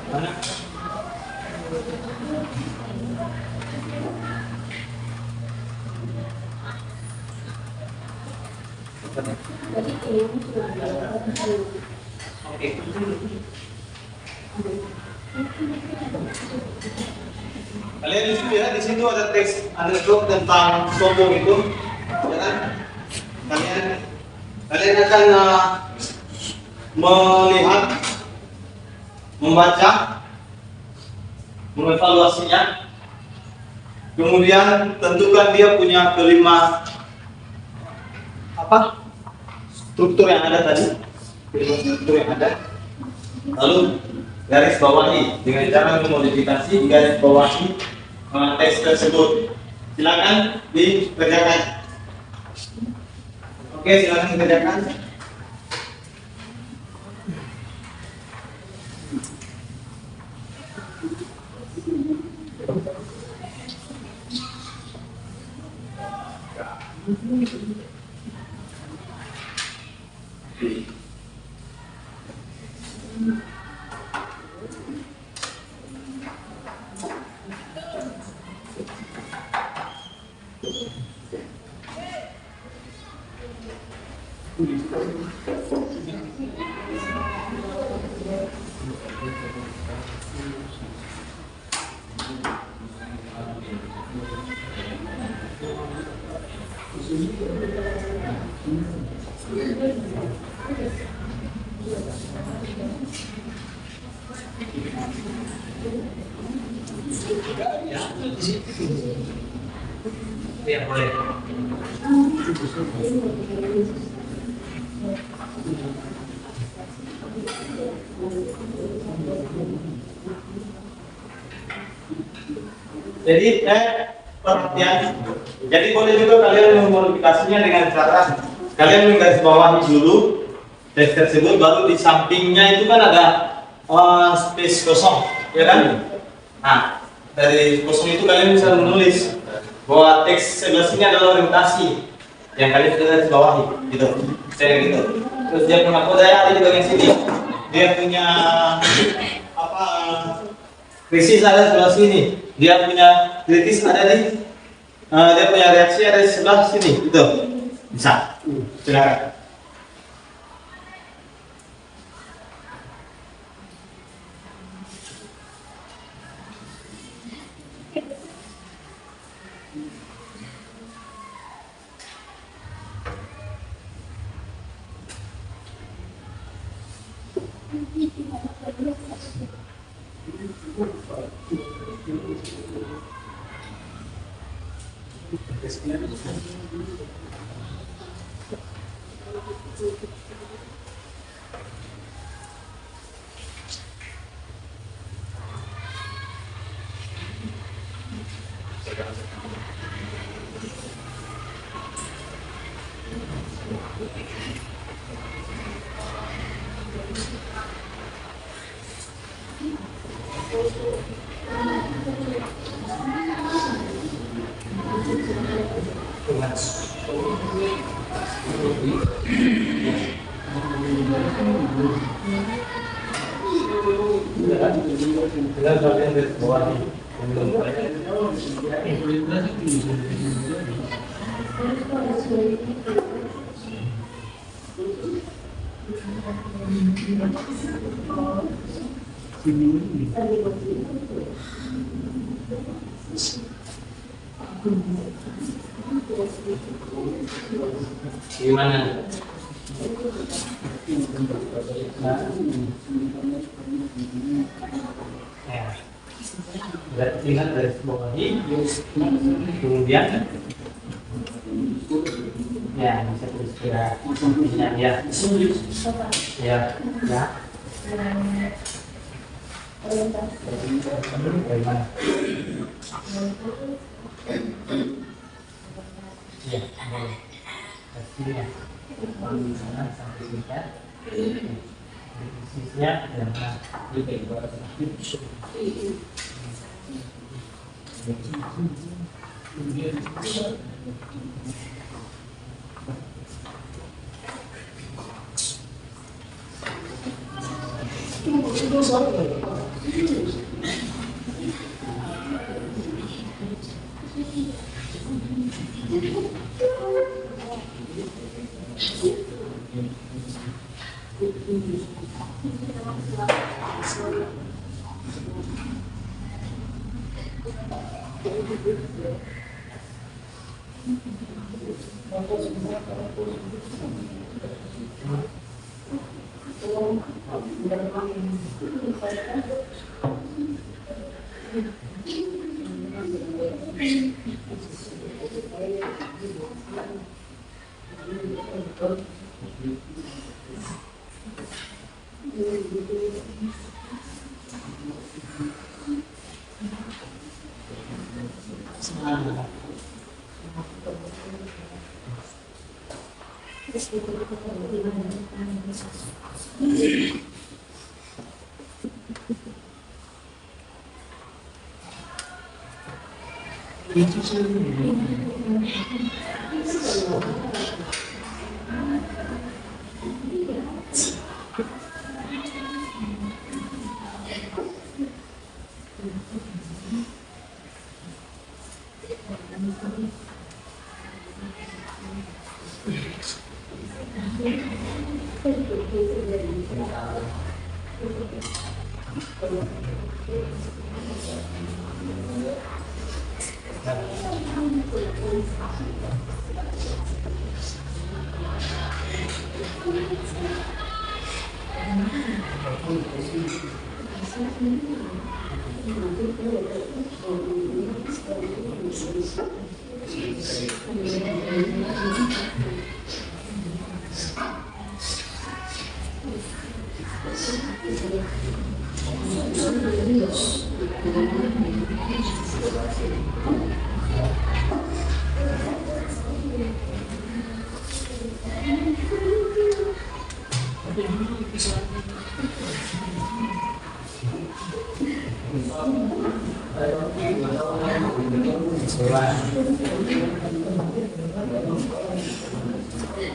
Speaker 1: Mana? Kalian di situ ya, di situ ada teks underdog tentang sombong itu, ya kan? Kalian akan melihat, membaca, mengevaluasinya, kemudian tentukan dia punya kelima struktur yang ada tadi, lalu garis bawahi dengan cara memodifikasi garis bawahi teks tersebut. Silakan dikerjakan. Oke, silakan dikerjakan. Ya, boleh. Jadi perhatian. Jadi boleh juga kalian memodifikasinya dengan cara kalian menggarisbawahi dulu teks tersebut, baru di sampingnya itu kan ada space kosong, ya kan? Nah, dari kosong itu kalian bisa menulis bahwa teks sebelah sini adalah orientasi yang kalian sudah garis bawahi, gitu, kayak gitu. Terus dia punya kode ada di bagian sini, dia punya krisis ada sebelah sini, dia punya kritis ada di, dia punya reaksi ada di sebelah sini, gitu, bisa, silakan. Gimana? Berarti tinggal garis bawahi, kemudian ya bisa terus kira ya bagaimana? Ya, boleh. Pastinya. Sampai singkat.
Speaker 3: Sisinya yang lebih barat.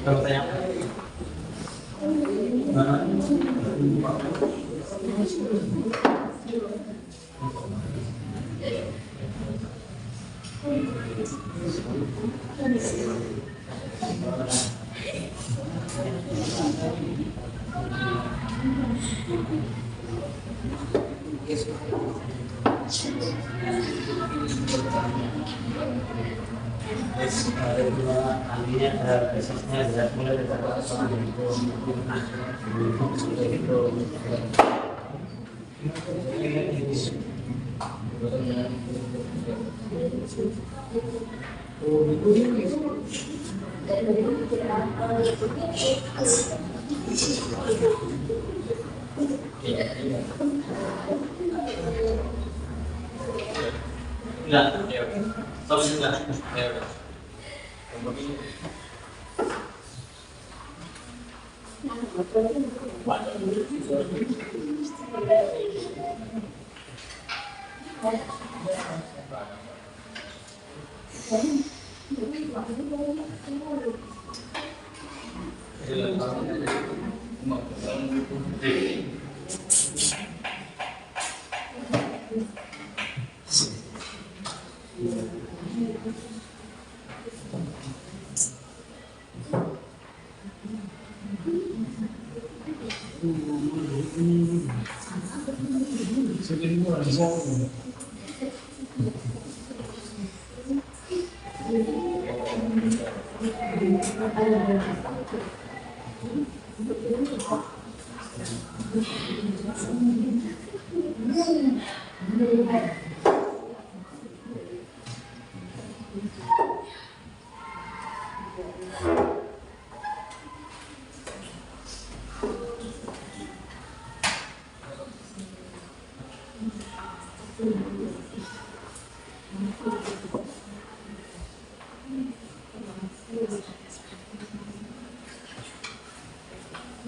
Speaker 3: Kalau tanya prosesnya dari mulai dari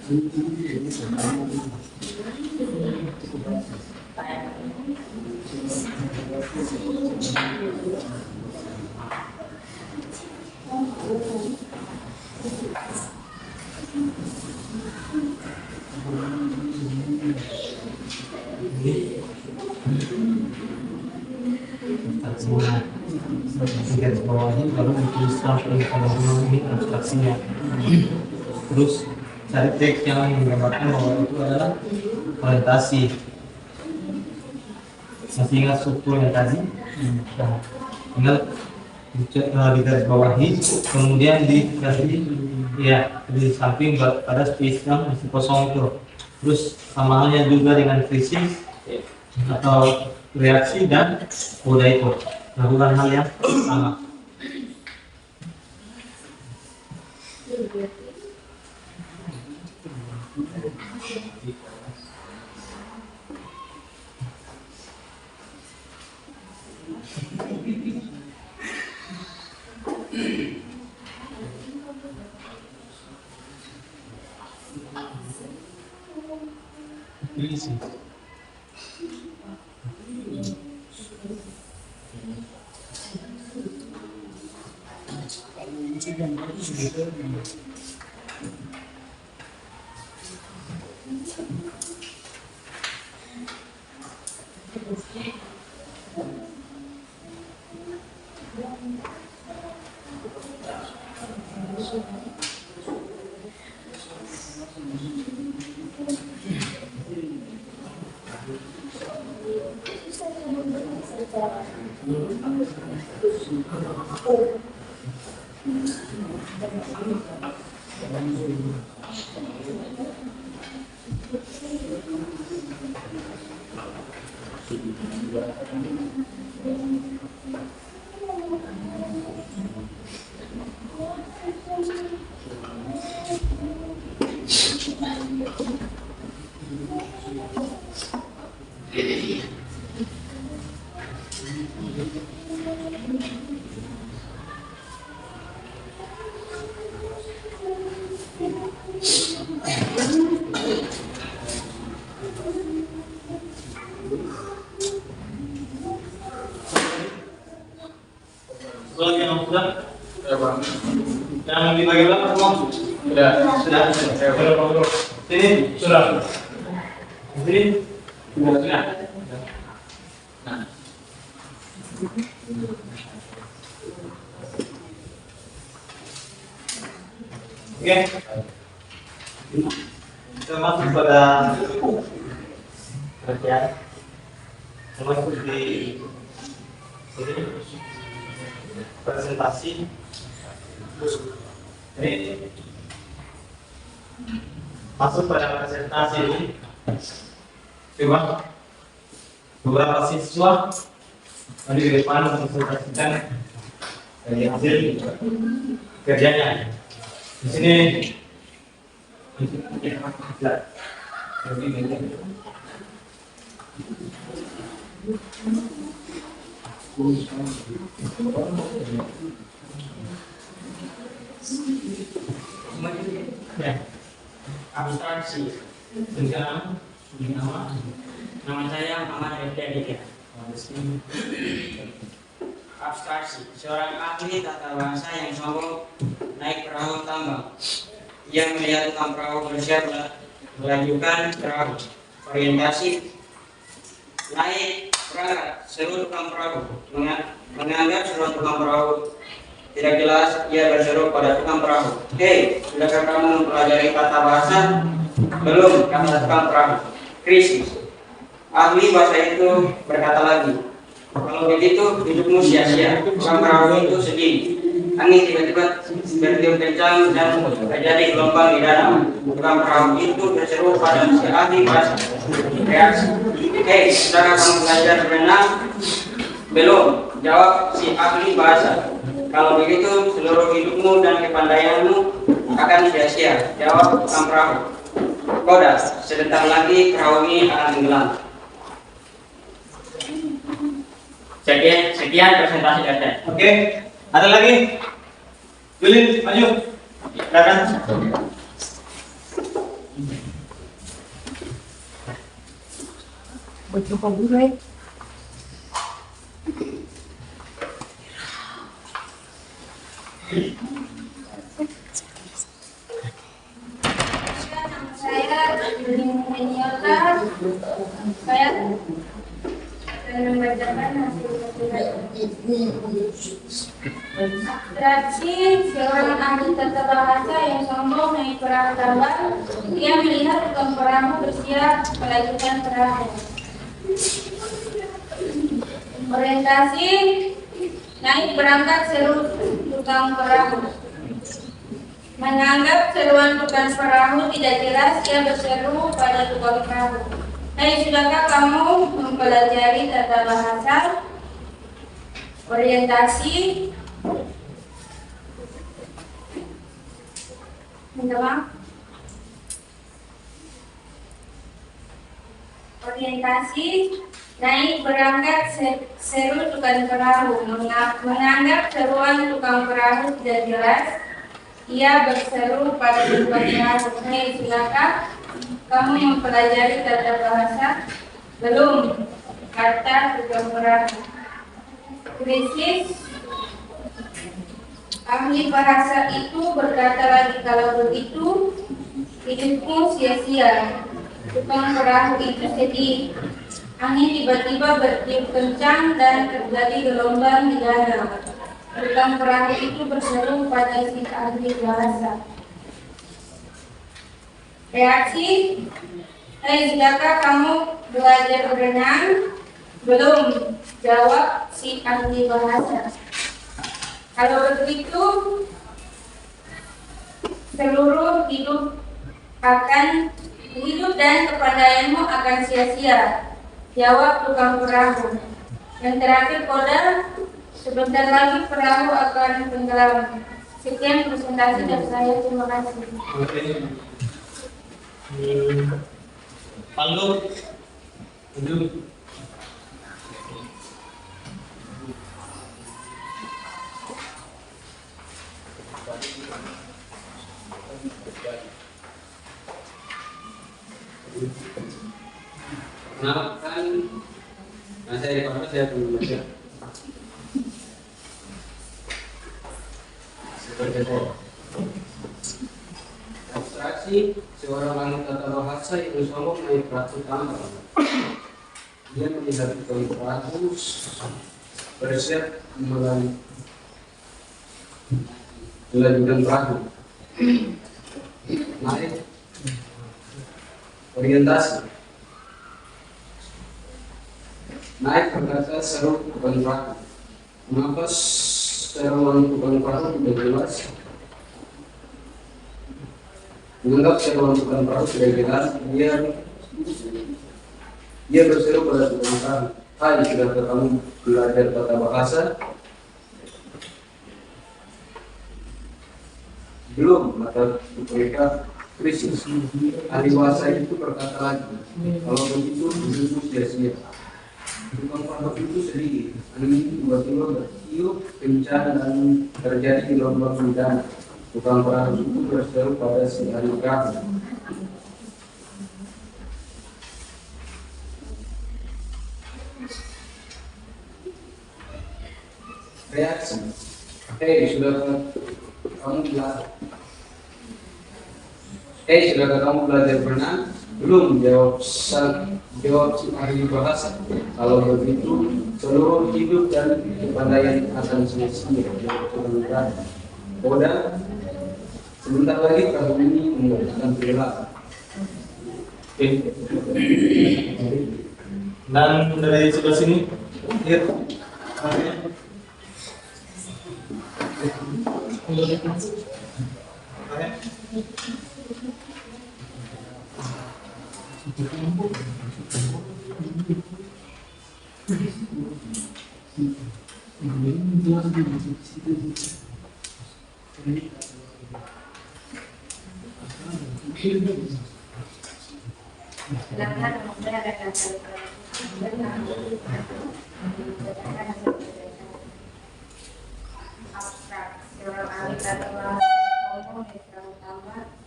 Speaker 1: Semua garis bawahnya baru dituliskan ini abstraksinya. Terus cari teks yang menggambarkan bahwa itu adalah orientasi. Masih ingat struktur yang tadi? Nah, tinggal di garis bawahi, kemudian dikasih ya di samping pada space yang masih kosong itu. Terus sama halnya juga dengan krisis atau reaksi dan udah itu lakukan hal yang sama. Easy. Soal yang sudah, yang dibagi berapa semua? Sudah. Sini sudah. Sini sudah. Nah. Oke. Kita masuk pada kerjaan. Masuk di sini. Presentasi ini masuk pada presentasi ini. Coba beberapa siswa di depan mempresentasikan dari hasil kerjanya. Di sini
Speaker 8: abstraksi. Nama saya Muhammad Refli Aditya. Abstraksi, seorang ahli tata bahasa yang sombong naik perahu tambang. Ia melihat tukang perahu bersiap melajukan perahu. Orientasi naik berangkat, seru tukang perahu. Menganggap seru tukang perahu tidak jelas, ia berseru pada tukang perahu. Hei, sudahkah kamu mempelajari tata bahasa? Belum, kata tukang perahu. Krisis. Ahli bahasa itu berkata lagi, kalau begitu hidupmu sia-sia. Tukang perahu itu sedih. Angin tiba-tiba bertiup kencang dan terjadi gelombang di danau. Tukang perahu itu berseru pada si ahli bahasa. Reaksi. Hei, sudahkah kamu belajar berenang? Belum, jawab si ahli bahasa. Kalau begitu seluruh hidupmu dan kepandaianmu akan sia-sia. Jawab tukang perahu. Kodas, sebentar lagi perahu ini akan tenggelam. Sekian presentasi dari.
Speaker 1: Oke, ada lagi? Julin, maju. Silakan.
Speaker 5: Nama saya Yota. Saya akan membacakan hasil atraksi seorang ahli tata bahasa yang sombong naik perahu tambang. Ia melihat tukang perahu bersiap melanjutkan perahu. Orientasi naik berangkat seru tukang perahu. Menganggap seruan tukang perahu tidak jelas, ia berseru pada tukang perahu. Hai, sudahkah kamu mempelajari tata bahasa? Orientasi. Minta maaf. Orientasi naik berangkat seru tukang perahu. Menganggap seruan tukang perahu tidak jelas, ia berseru pada tukang perahu. Hei, silakan kamu mempelajari tata bahasa? Belum, kata tukang perahu. Krisis. Ahli bahasa itu berkata lagi, kalau begitu hidupmu sia-sia. Tukang perahu itu sedih. Angin tiba-tiba bertiup kencang dan terjadi gelombang di danau. Tukang perahu itu berseru pada si ahli bahasa. Reaksi. Hei, sudahkah kamu belajar berenang? Belum, jawab si ahli bahasa. Kalau begitu, seluruh hidup dan kepandaianmu akan sia-sia, jawab tukang perahu. Yang terakhir koda, sebentar lagi perahu akan tenggelam. Sekian presentasi dari saya, terima kasih.
Speaker 1: Paldo, lanjut.
Speaker 3: Kenalkan, saya Ricardo, saya akan membaca. Abstraksi seorang ahli tata bahasa yang sombong naik perahu tambang. Dia melihat tukang perahu bersiap melanjutkan perahu. Naik. Orientasi. Naik berkata seru tukang perahu. Mengapa seruan tukang perahu tidak jelas? Menganggap seruan tukang perahu tidak jelas, dia berseru pada tukang perahu. Hai, sudahkah kamu belajar tata bahasa? Belum, kata mereka. Krisis. Ahli bahasa itu berkata lagi, kalau begitu hidupmu sia-sia. Tukang perahu itu sedih. Angin tiba-tiba bertiup kencang dan terjadi gelombang di danau. Tukang perahu itu berseru pada si ahli perahu. Reaksi. Hei, sudahkah kamu belajar berenang? Belum, jawab si ahli bahasa. Kalau begitu, seluruh hidup dan kepandaian akan sia-sia. Koda, sebentar lagi perahu ini akan tenggelam.
Speaker 1: Dan dari sebelah sini, lihat.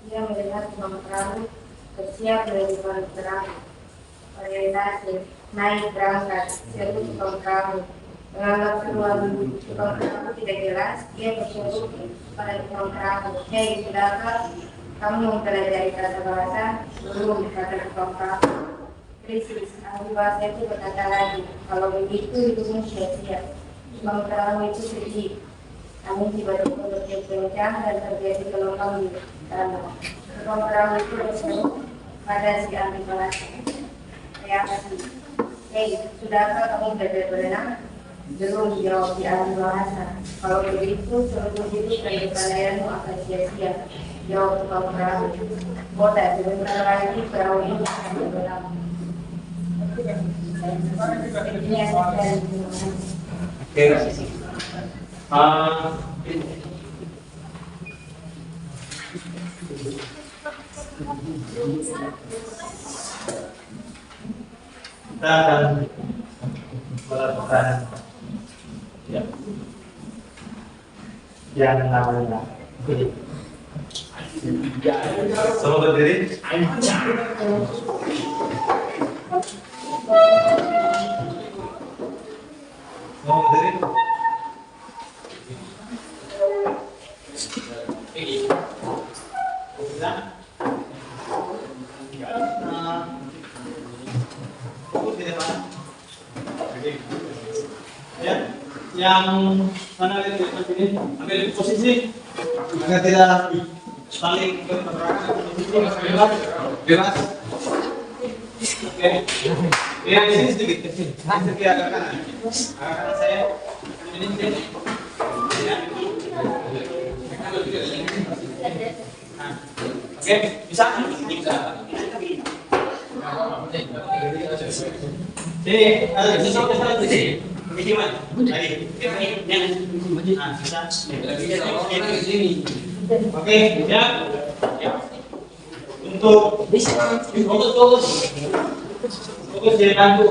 Speaker 5: Dia melihat tukang perahu bersiap melakukan perahu, orientasi, naik berangkat, seru tukang perahu. Menganggap kedua tukang perahu tidak jelas, dia berseru pada tukang perahu, "Hei, sudahkah kamu mempelajari kata bahasa? Belum," kata tukang perahu. Krisis, ahli bahasa itu berkata lagi, "Kalau begitu hidupmu sia-sia." Tukang perahu itu sedih. Angin tiba-tiba bertiup kencang dan terjadi gelombang di danau. Tukang perahu itu berseru pada si ahli bahasa, "Reaksi, hei, sudahkah kamu belajar berenang?" "Belum," jawab si ahli bahasa. "Kalau begitu seluruh hidup dan kekayaan akan sia-sia," jawab tukang perahu. "Bodas, sebentar lagi perahu ini akan tenggelam." Ini yang saya
Speaker 1: kita akan melakukan yang namanya semua berdiri. Semua berdiri. Fokus di depan. Ya, yang mana lihat di depan sini, ambil posisi agar tidak saling berperangan. Bebas. Oke. Ya, di sini sedikit ke sini. Sedikit agak kanan. Agak kanan saya. Ini sini. Ya. Oke, bisa? Bisa. Sini, ada di sini. Gimana? Lagi. Oke, ya. Untuk fokus jadi bantu.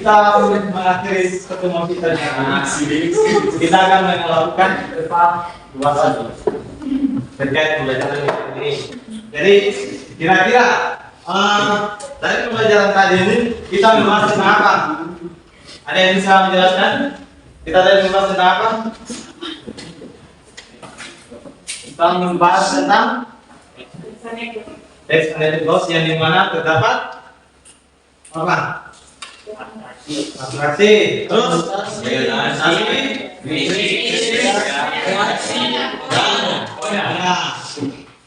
Speaker 1: kita mengakhiri pertemuan kita kita akan melakukan evaluasi terkait pembelajaran ini. Jadi kira-kira dari pembelajaran tadi ini kita membahas tentang apa? Ada yang bisa menjelaskan? Kita tadi membahas tentang apa? Kita membahas tentang teks analytic loss yang dimana terdapat apa? Abstraksi, terus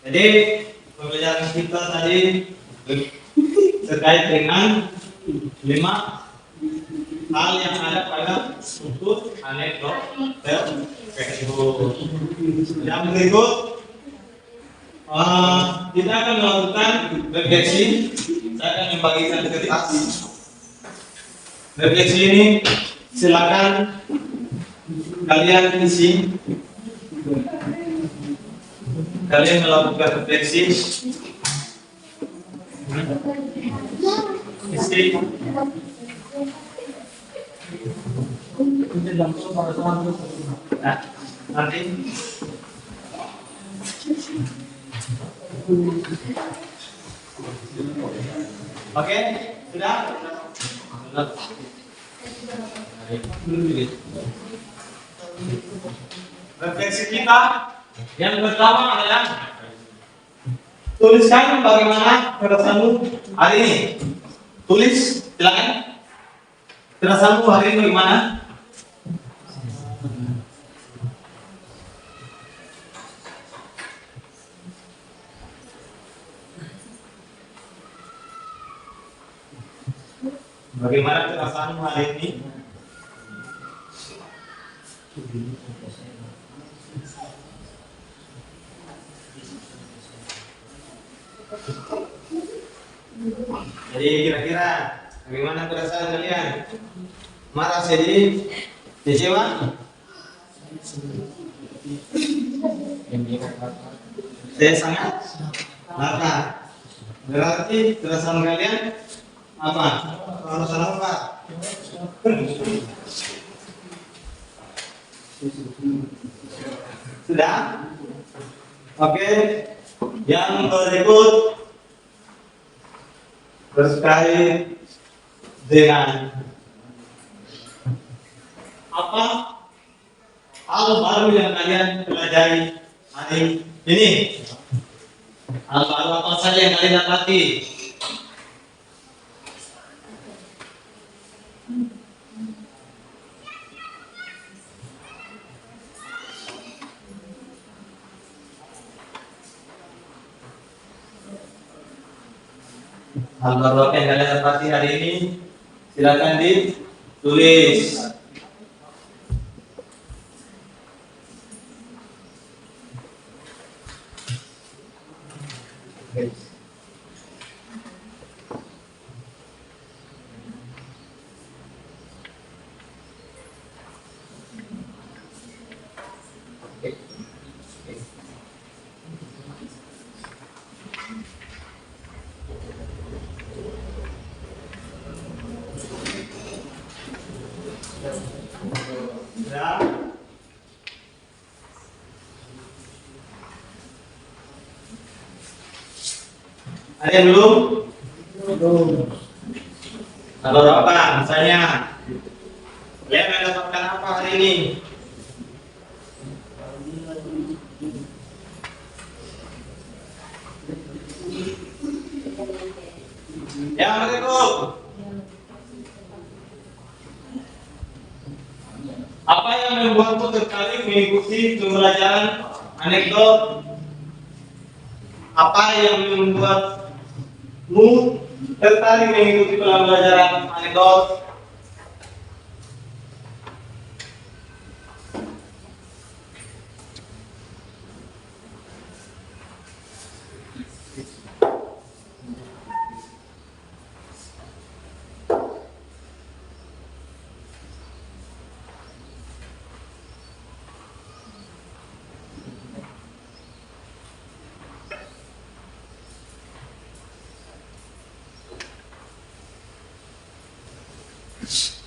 Speaker 1: jadi pembelajaran kita tadi terkait dengan 5 hal yang ada pada struktur anekdot tersebut. Yang berikut kita akan melakukan refleksi. Saya akan membagikan kertas. Refleksi ini silakan kalian isi. Kalian melakukan refleksi. Isi. Nah, nanti. Oke, sudah? Refleksi kita yang pertama adalah tuliskan bagaimana perasaanmu hari ini. Tulis, silakan. Perasaanmu hari ini bagaimana? Bagaimana perasaanmu hari ini? Jadi kira-kira bagaimana perasaan kalian? Marah, sedih, kecewa? Saya sangat marah. Berarti perasaan kalian apa? Perasaan apa? Sudah? Oke. Yang berikut terkait dengan apa hal baru yang kalian pelajari hari ini? Hal baru apa saja yang kalian dapati? Hal baru apa yang kalian dapati hari ini? Silakan ditulis. Ya. Ada yang belum? Atau apa? Misalnya, kalian mendapatkan apa hari ini? Yang berikut. Apa yang membuatmu tertarik mengikuti pembelajaran anekdot? Apa yang membuatmu tertarik mengikuti pembelajaran anekdot? Sudah?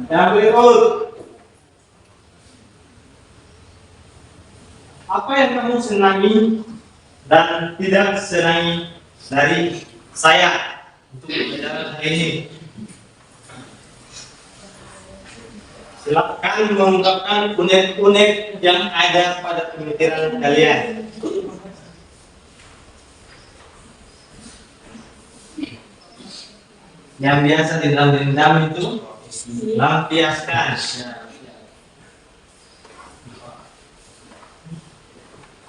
Speaker 1: Yang berikut. Apa yang kamu senangi dan tidak senangi dari saya untuk pelajaran hari ini? Silakan mengungkapkan unek-unek yang ada pada pemikiran kalian. Yang biasa dendam-dendam itu lampiaskan.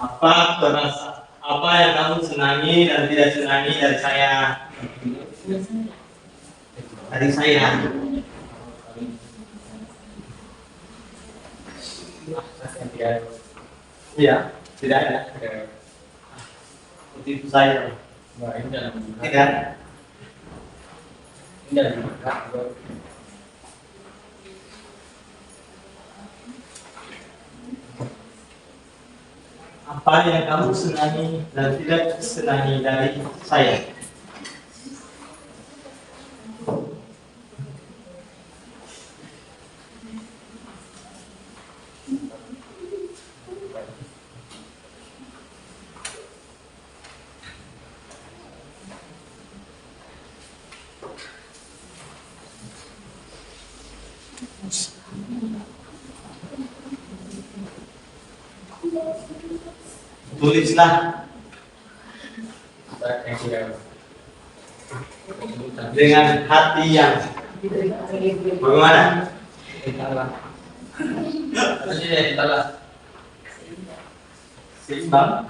Speaker 1: Apa yang kamu senangi dan tidak senangi dari saya? Dari saya. Iya, tidak ada. Seperti itu saya. Tidak. Apa yang kamu senangi dan tidak senangi dari saya? Tulislah dengan hati yang bagaimana? Seimbang.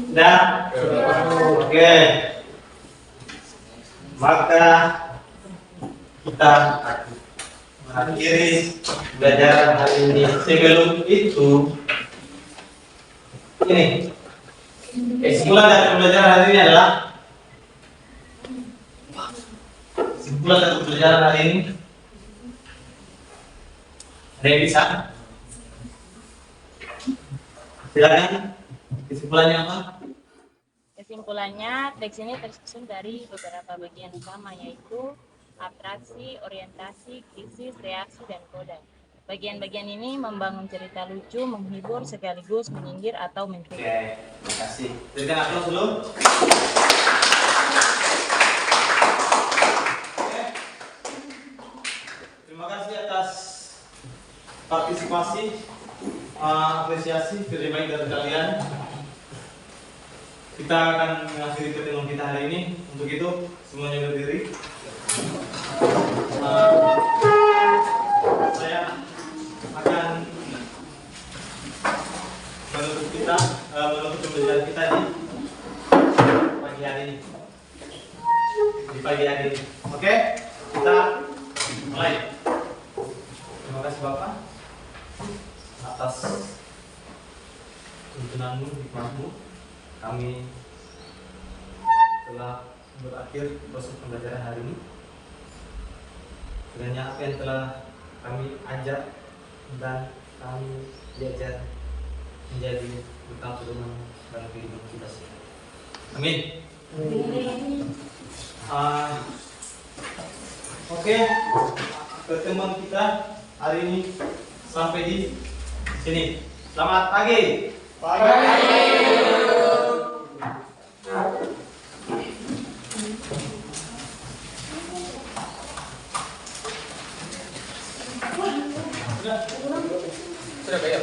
Speaker 1: Sudah? Oke. Maka kita mengakhiri belajar hari ini. Sebelum itu, ini kesimpulan dari pembelajaran hari ini adalah ada yang bisa? Silakan. Kesimpulannya apa?
Speaker 9: Kesimpulannya, teks ini tersusun dari beberapa bagian utama, yaitu abstraksi, orientasi, krisis, reaksi, dan koda. Bagian-bagian ini membangun cerita lucu, menghibur, sekaligus menyindir atau mencuri.
Speaker 1: Oke, terima kasih. Berikan aplaus dulu. Oke. Terima kasih atas partisipasi, apresiasi kerja baik dari kalian. Kita akan mengakhiri pertemuan kita hari ini. Untuk itu, semuanya berdiri. Saya akan menutup pembelajaran kita di pagi hari ini. Oke, kita mulai. Terima kasih Bapak atas tuntunanmu, hikmahmu. Kami telah berakhir proses pembelajaran hari ini. Kiranya apa yang telah kami ajar dan kami diajar menjadi bekal pedoman dalam kehidupan kita semua. Amin. Oke, pertemuan kita hari ini sampai di sini. Selamat pagi. Sudah bayar.